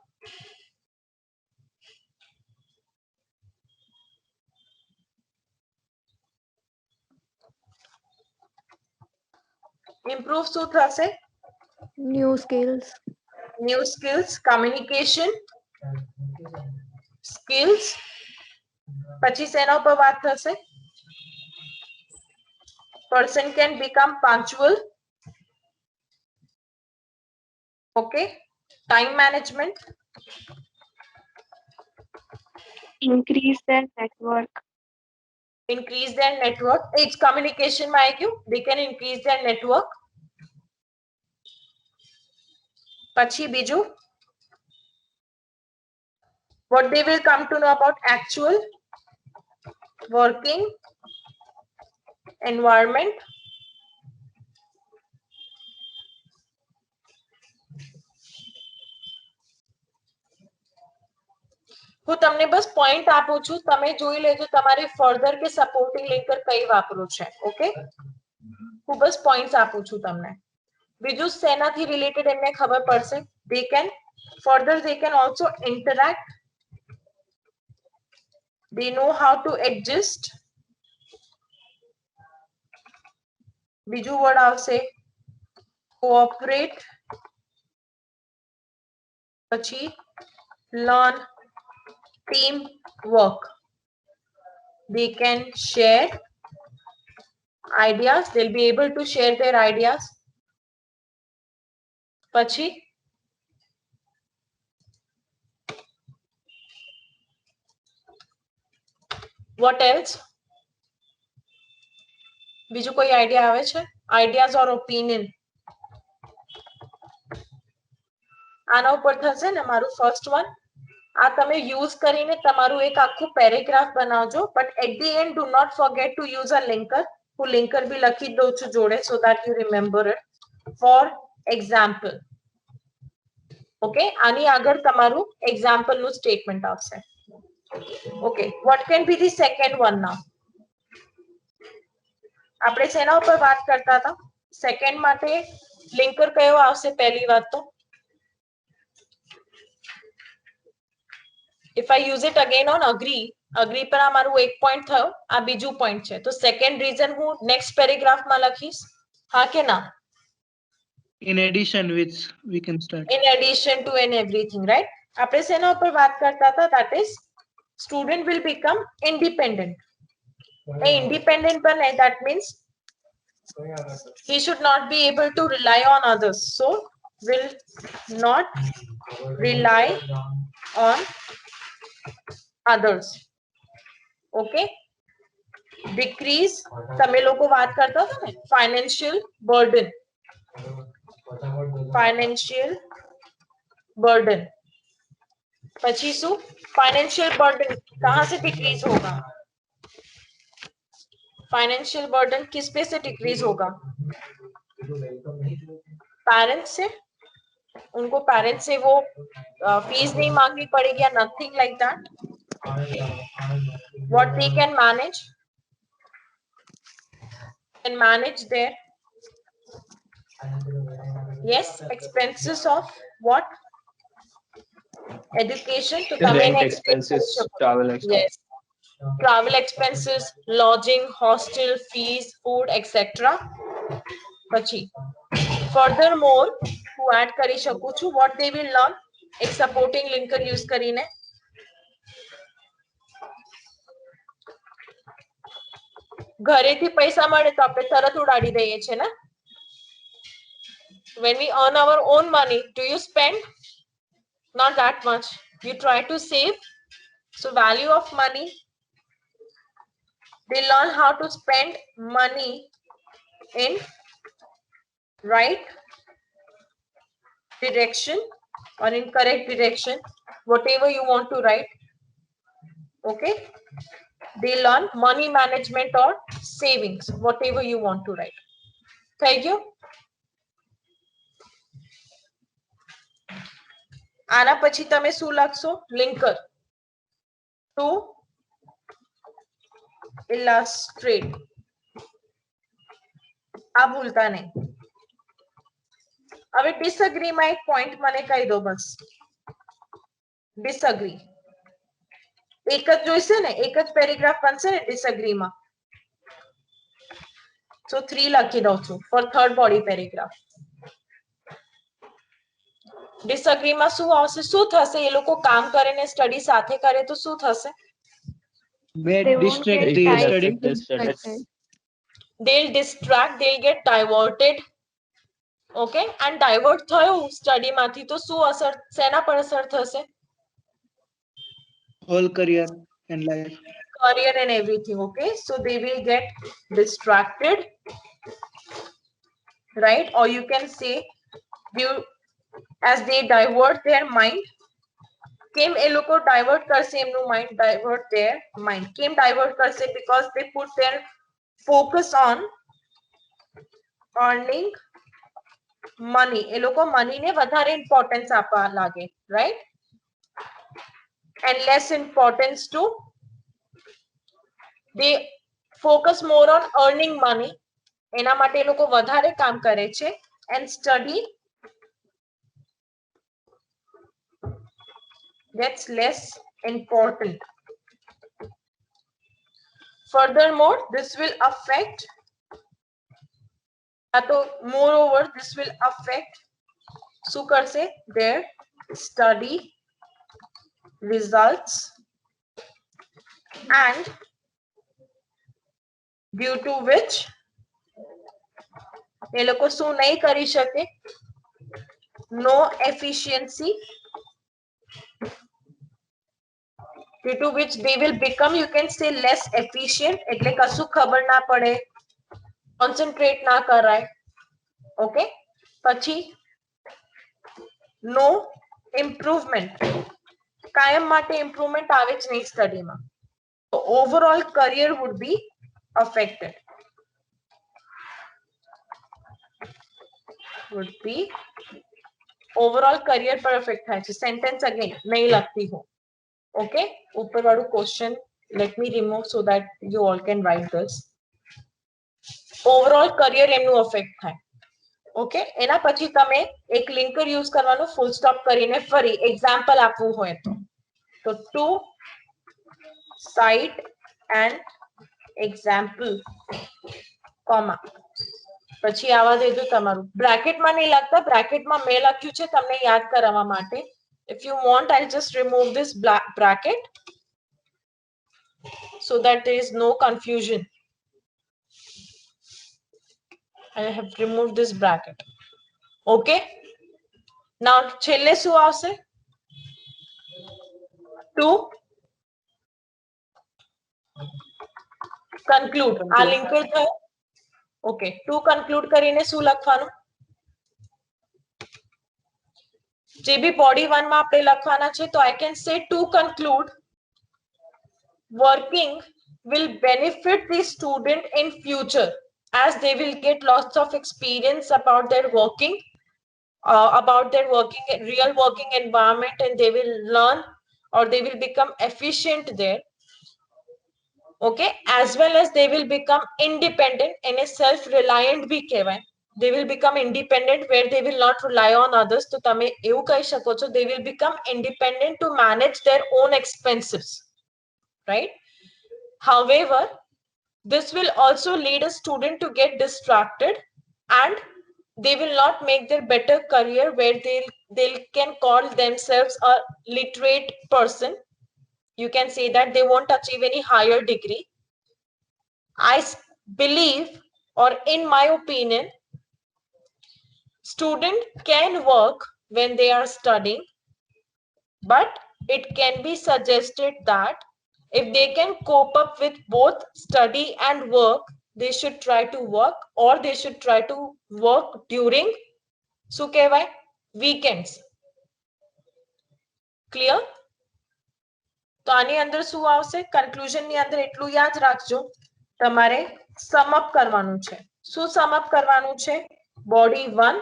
Improve શું થશે? New skills. New skills, communication skills. પછી શેના ઉપર વાત થશે? Person can become punctual. Okay. Time management. Increase their network. Increase their network. It's communication માં આવી ગયું. They can increase their network. પછી બીજું, what they will come to know about actual working environment. હું તમને બસ પોઈન્ટ આપું છું, તમે જોઈ લેજો તમારે ફર્ધર કે સપોર્ટિંગ લિંકર કઈ વાપરવું છે. ઓકે, હું બસ પોઈન્ટ્સ આપું છું તમને. બીજું સેનાથી રિલેટેડ એમને ખબર પડશે. they can also interact. They know how to adjust. બીજું વર્ડ આવશે cooperate. પછી learn, team work. They can share ideas. They'll be able to share their ideas. પછી what else? બીજું કોઈ આઈડિયા આવે છે? આઈડિયાઝ ઓર ઓપિનિયન આના ઉપર થશે ને મારું ફર્સ્ટ વન. આ તમે યુઝ કરીને તમારું એક આખું પેરેગ્રાફ બનાવજો. But at the end do not forget to use a linker. હું લિંકર બી લખી દઉં છું જોડે, so that you remember it. For example. Okay, આની આગળ તમારું એક્ઝામ્પલ નું સ્ટેટમેન્ટ આવશે. Okay, what can be the second one now? આપણે શેના ઉપર વાત કરતા હતા? સેકન્ડ માટે લિંકર કયો આવશે? પહેલી વાત તો if I use it again on agree, agree પર આ મારું એક પોઈન્ટ થયો, આ બીજું પોઈન્ટ છે. તો સેકન્ડ રીઝન હું નેક્સ્ટ પેરેગ્રાફમાં લખીશ, હા કે ના? In addition which we can start. In addition to and everything, right? આપણે શેના ઉપર વાત કરતા હતા? that is student will become independent. Independent પર નહીં, that means he should not be able to rely on others. So will not rely on others. Okay. Decrease, તમે લોકો વાત કરતા હતા ને, financial burden. Financial burden. પછી શું? Financial burden कहाँ से decrease होगा? फाइनेंशियल बर्डन किस पे से डिक्रीज होगा? पेरेंट्स से, उनको पेरेंट्स से वो फीस नहीं मांगनी पड़ेगी या nothing like that. What they can manage their expenses of what? Education. तो તમે Rent એને explain કરી expenses, શકો. travel expenses. Yes, travel expenses, lodging, hostel fees, food, etc. પછી furthermore હું એડ કરી શકું છું what they will learn એક supporting linker use કરીને. ઘરેથી પૈસા મળે તો આપણે તરત ઉડાડી દઈએ છે ને. When we earn our own money, do you spend? Not that much. You try to save. So value of money. They learn how to spend money in right direction or in correct direction, whatever you want to write. Okay. They learn money management or savings, whatever you want to write. Thank you. આના પછી તમે શું લખશો? Linker to illustrate. આ ભૂલતા નહીં. હવે disagree માં એક point મને કહી દો બસ. disagree એક જ જોઈશે ને, એક જ પેરેગ્રાફ બનશે ને disagree માં. So 3 લખી દઉં છું for third body paragraph. disagree માં શું આવશે? શું થશે? એ લોકો કામ કરે ને સ્ટડી સાથે કરે તો શું થશે? Get They won't get distracted time studying. to distracted. They'll distract, they'll get diverted. Okay, and divert થયું સ્ટડી માંથી તો શું અસર, શેના પર અસર થશે? Whole career and life. Career and everything. Okay, so they will get distracted, right? Or you can say due as they divert their mind. કેમ એ લોકો divert કરશે એમનું mind? Divert their mind. કેમ divert કરશે? Because they put their focus on earning money. એ લોકો money ને વધારે importance આપવા લાગે, right? And less importance to, they focus more on earning money. એના માટે એ લોકો વધારે કામ કરે છે and study gets less important. Furthermore, this will affect, moreover, this will affect શું કરશે? Their study results, and due to which એ લોકો શું નહીં કરી શકે? No efficiency, due to which they will become, you can say, less efficient. એટલે કશું ખબર ના પડે, concentrate ના કરાય. Okay, પછી no improvement. કાયમ માટે improvement આવે જ નહીં સ્ટડીમાં. So overall career would be affected. Would be overall career पर affect થાય છે. Sentence again नहीं लगती हो. Okay, ऊपर वाला question let me remove so that you all can write this. Overall career એમનું affect થાય. Okay, એના પછી તમે એક લિંકર યુઝ કરવાનું full stop કરીને ફરી એક્ઝામ્પલ આપવું હોય તો. તો to cite an example, comma. પછી આવા દેજો તમારું. બ્રેકેટમાં નહીં લાગતા, બ્રેકેટમાં મેં લખ્યું છે તમને યાદ કરાવવા માટે. If you want, I'll just remove this bracket so that there is no confusion. I have removed this bracket. Okay. Now, છેલ્લે શું આવશે? To conclude. આ લિંકર થયો. Okay. To conclude કરીને શું લખવાનું? જે બી body 1 માં આપણે લખવાના છે તો I can say to conclude, working will benefit the student in future, as they will get lots of experience about their working, real working environment, and they will learn or they will become efficient there. Okay, as well as they will become independent and a self-reliant bhi kehvaય. They will become independent where they will not rely on others. તો તમે એવું કહી શકો છો, they will become independent to manage their own expenses, right? However, this will also lead a student to get distracted, and they will not make their better career where they can call themselves a literate person. You can say that they won't achieve any higher degree. I believe, or in my opinion, student can work when they are studying, but it can be suggested that if they can cope up with both study and work, they should try to work, or they should try to work during શું કહેવાય weekends. Clear? તો આની અંદર શું આવશે? Conclusion ની અંદર એટલું યાદ રાખજો, તમારે સમ અપ કરવાનું છે. શું સમ અપ કરવાનું છે? બોડી 1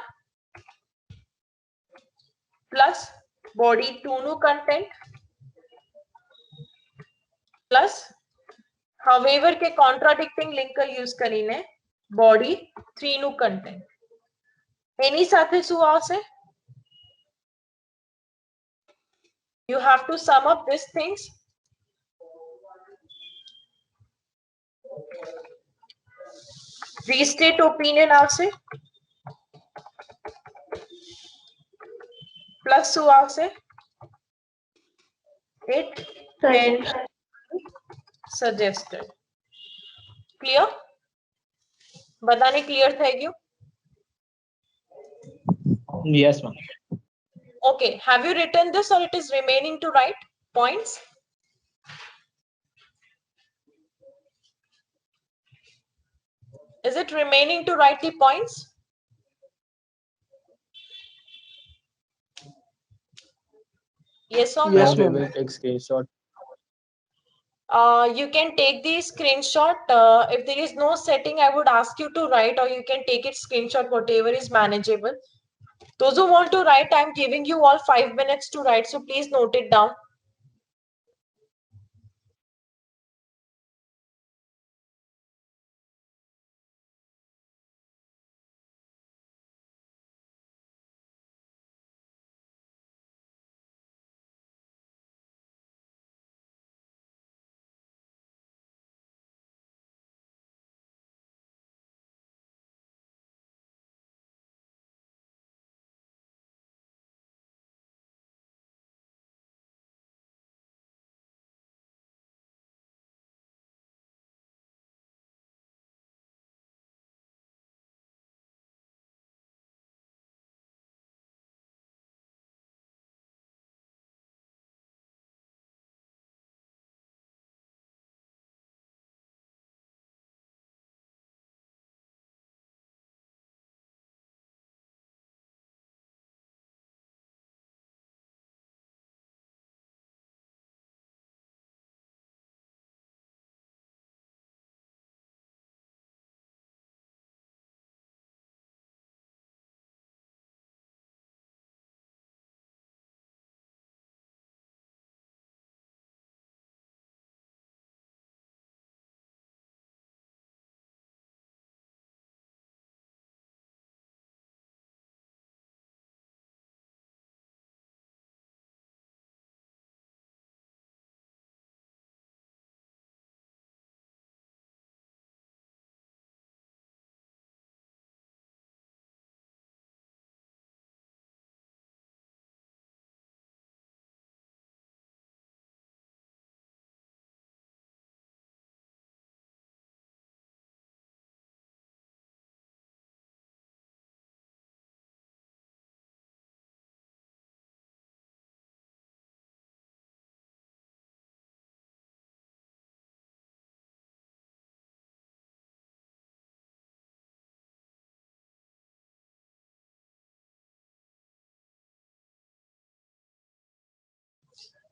પ્લસ બોડી 2 નું કન્ટેન્ટ પ્લસ however કે કોન્ટ્રાડિક્ટિંગ લિંકર યુઝ કરીને બોડી 3 નું કન્ટેન્ટ. એની સાથે શું આવશે? You have to sum up these things. Restate opinion આવશે plus શું આવશે? It can be suggested. Clear? બધાને clear થઈ ગયું? Yes, ma'am. Okay, have you written this or it is remaining to write points? Is it remaining to write the points? Yes or no? Yes, we will take screenshot. You can take the screenshot. If there is no setting, I would ask you to write, or you can take it screenshot, whatever is manageable. Those who want to write, I'm giving you all 5 minutes to write, so please note it down.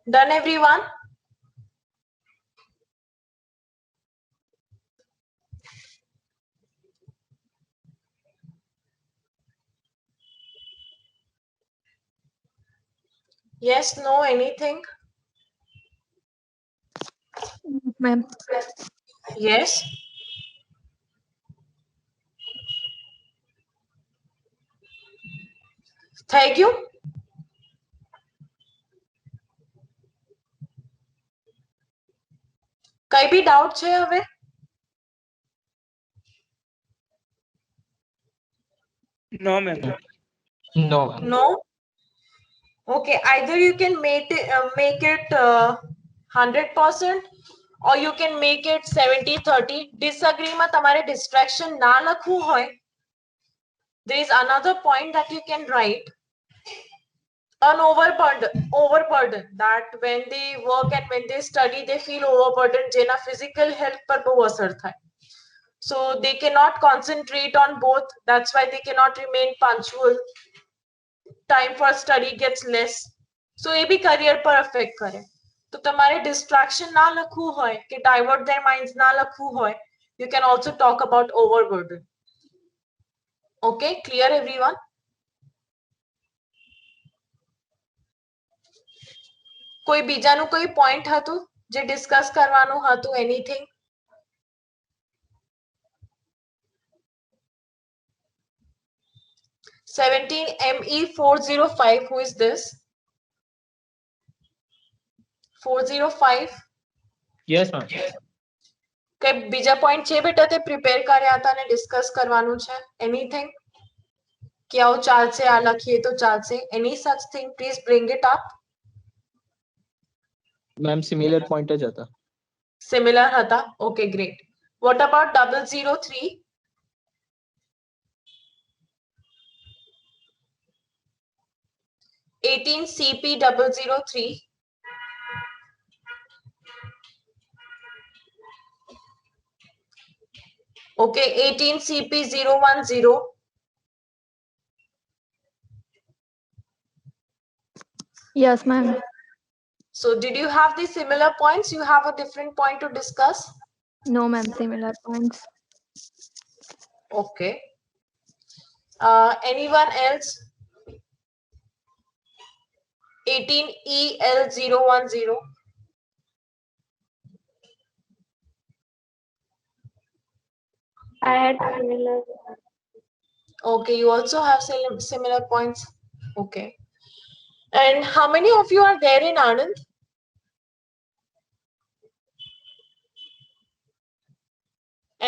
Done, everyone? Yes, no, anything? Ma'am. Yes. Thank you. કઈ બી doubt છે હવે? No, ma'am. No, ma'am. No. Okay, either you can make it 100% or you can make it 70-30. Disagree માં તમારે distraction ના લખવું હોય. There is another point that you can write. An overburden, that when they work and when they study they feel overburdened, જેના physical health પર બહુ અસર થાય. So they cannot concentrate on both. That's why they cannot remain punctual. Time for study gets less. So A B career પર affect કરે. તો તમારે distraction ના લખવું હોય કે divert their minds ના લખવું હોય, you can also talk about overburden. Okay, clear everyone? કોઈ બીજાનું કોઈ point હતું જે discuss કરવાનું હતું? Anything? 17 ME405, who is this? 405. Yes, ma'am. કઈ બીજા point છે બેટા તે prepare કર્યા હતા ને discuss કરવાનું છે? Anything? કે આવું ચાલશે, આ લખીએ તો ચાલશે? Any such thing? Please bring it up. Ma'am, similar point જ હતા. Similar હતા? Okay, great. What about 003? CP003. Okay, 18 CP010. Yes, ma'am. So did you have the similar points? You have a different point to discuss? No, ma'am. Similar points. Okay. Anyone else? 18 EL010. I had similar. Okay, you also have similar points. Okay. And how many of you are there in Anand?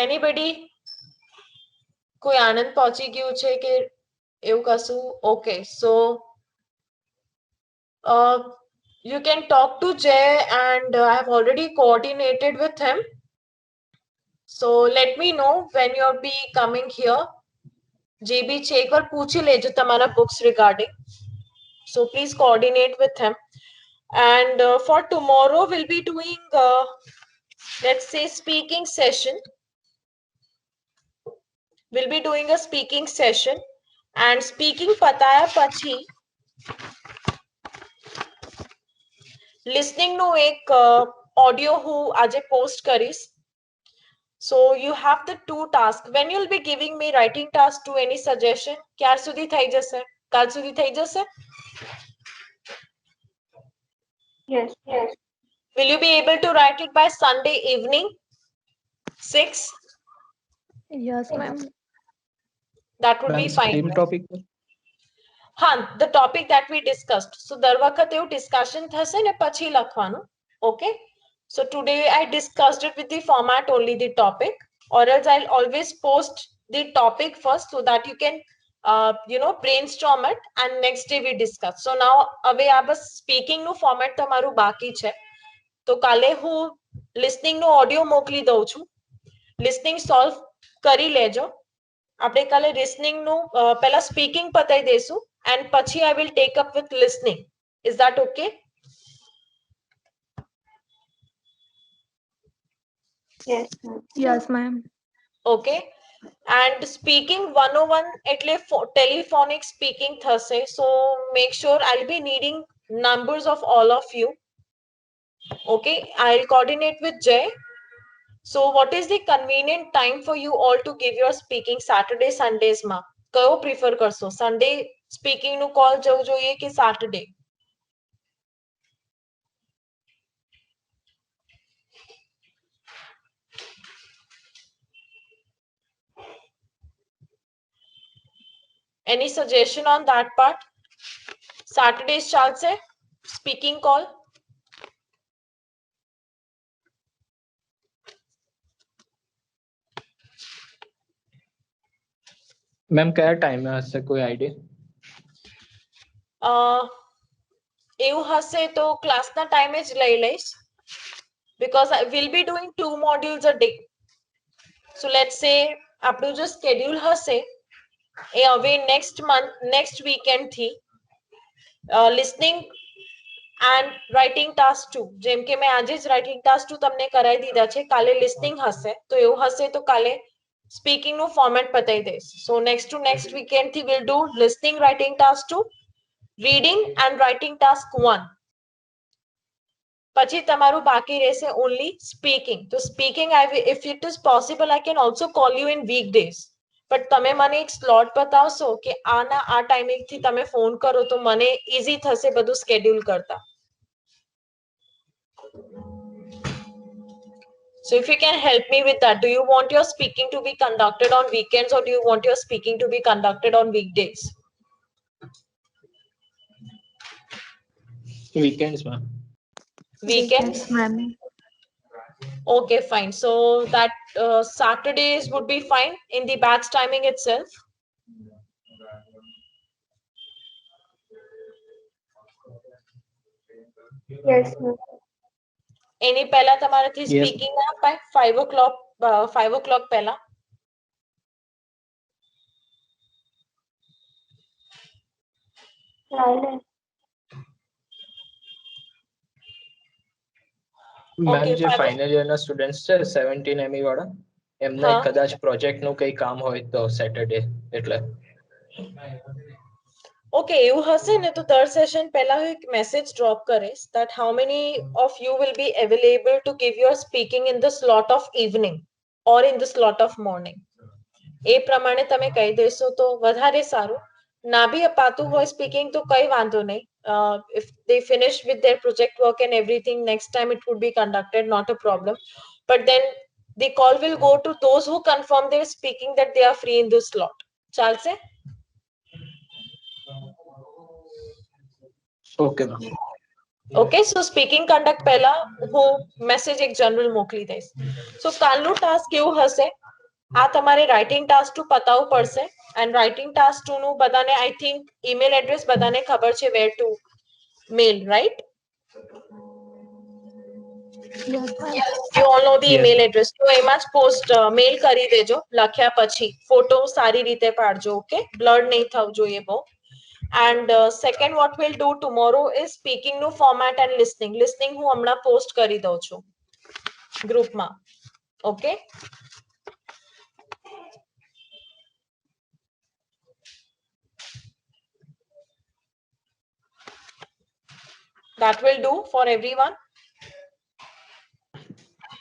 Anybody? કોઈ આનંદ પહોંચી ગયું છે કે એવું કશું? Okay, so you can talk to Jay, and I have already coordinated with him. So let me know when you'll be coming here. JB છે એકવાર પૂછી લેજો તમારા books regarding. So please coordinate with him. And for tomorrow we'll be doing let's say speaking session. We'll be doing a speaking session, and speaking pataya pachi listening નું એક audio હું આજે post કરીશ. So you have the two tasks. When you'll be giving me writing task to any suggestion? ક્યાર સુધી થઈ જશે? કાલ સુધી થઈ જશે? Yes, yes. Will you be able to write it by Sunday evening 6? Yes, ma'am. That would Ma'am, be fine. same topic. હા, the topic that we discussed. So દર વખત એવું discussion થશે ને પછી લખવાનું. Okay? So today I discussed it with the format only, the topic, or else I'll always post the topic first so that you can brainstorm it, and next day we discuss. So now હવે આ બસ speaking નું format તમારું બાકી છે. તો કાલે હું listening નું audio મોકલી દઉં છું. Listening solve કરી લેજો. આપણે કાલે listening નું પહેલા speaking પતાઈ દેશું, and પછી I will take up with listening. Is that okay? Yes, ma'am. Yes, ma'am. Okay. And speaking 101 એટલે telephonic speaking થશે. So make sure I'll be needing numbers of all of you. Okay, I'll coordinate with Jay. So what is the convenient time for you all to give your speaking? Saturday, Sundays માં કયો prefer કરશો? Sunday speaking નું call જવું જોઈએ કે Saturday? Any suggestion on that part? Saturdays chalse? Speaking call? Ma'am કયા ટાઈમે હશે કોઈ આઈડિયા? એવું હશે તો ક્લાસના ટાઈમે જ લઈ લઈશ, because I will be doing 2 modules a day. So let's say આપણું જો schedule હશે એ હવે next weekend થી listening and writing task 2, જેમ કે મેં આજે જ writing task 2 તમને કરાવી દીધા છે, કાલે listening હશે, તો એવું હશે તો કાલે speaking નું format બતાવી દઈશ. So next weekend થી we'll do listening, writing task 2, reading and writing task 1. પછી તમારું બાકી રહેશે only speaking. તો speaking, if it is possible, I can also call you in weekdays. But તમે મને એક slot બતાવશો કે આ ટાઈમિંગ થી તમે ફોન કરો તો મને easy થશે બધું schedule કરતા. So if you can help me with that, do you want your speaking to be conducted on weekends or do you want your speaking to be conducted on weekdays? Weekends, ma'am. Weekends? ma'am. Okay, fine. So that Saturdays would be fine in the batch timing itself. Yes, ma'am. Any પહેલા તમારાથી Yes. speaking ના અપાય 5 o'clock પહેલા? Silent. Ma'am Okay, જે 5 final year ના students છે 17 ME વાળા, એમને હા. કદાચ પ્રોજેક્ટ નું કઈ કામ હોય તો સેટરડે એટલે. Okay, એવું હશે ને તો third session પહેલા હું એક message drop કરીશ that how many of you will be available to give your speaking in the slot of evening or in the slot of morning. એ પ્રમાણે તમે કહી દેશો તો વધારે સારું. ના બી અપાતું હોય speaking તો કઈ વાંધો નહીં. If they finish with their project work and everything, next time it would be conducted, not a problem. But then the call will go to those who confirm their speaking that they are free in this slot. ચાલશે? Okay ma'am. Okay, so speaking conduct પહેલા હું message એક general મોકલી દઈશ. So કાલનું task કેવું હશે? આ તમારે રાઇટિંગ ટાસ્ક 2 પતાવવું પડશે, and writing task 2 નું બધાને I think email address બધાને ખબર છે where to mail, right? Yes, ma'am. You all know the Yes. email address. તો એમાં જ post mail કરી દેજો લખ્યા પછી. ફોટો સારી રીતે પાડજો, okay? Blur નહીં થવું જોઈએ બહુ. And second, what we'll do tomorrow is speaking no format and listening. Listening હું હમણાં post કરી દઉં છું group માં. Okay? That will do for everyone.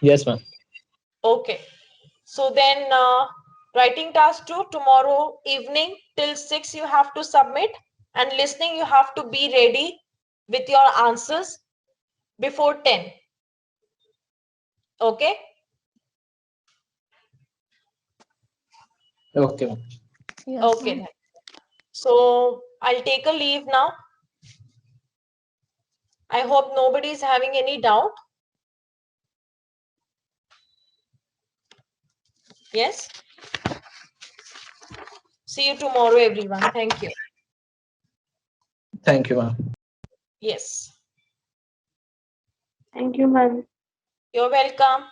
Yes, ma'am. Okay. So then writing task 2 tomorrow evening till 6 you have to submit, and listening you have to be ready with your answers before 10. Okay? Okay, ma'am. Yes, Okay. ma'am. Then. So I'll take a leave now. I hope nobody is having any doubt. Yes? See you tomorrow, everyone. Thank you. Thank you, ma'am. Yes. Thank you, ma'am. You're welcome.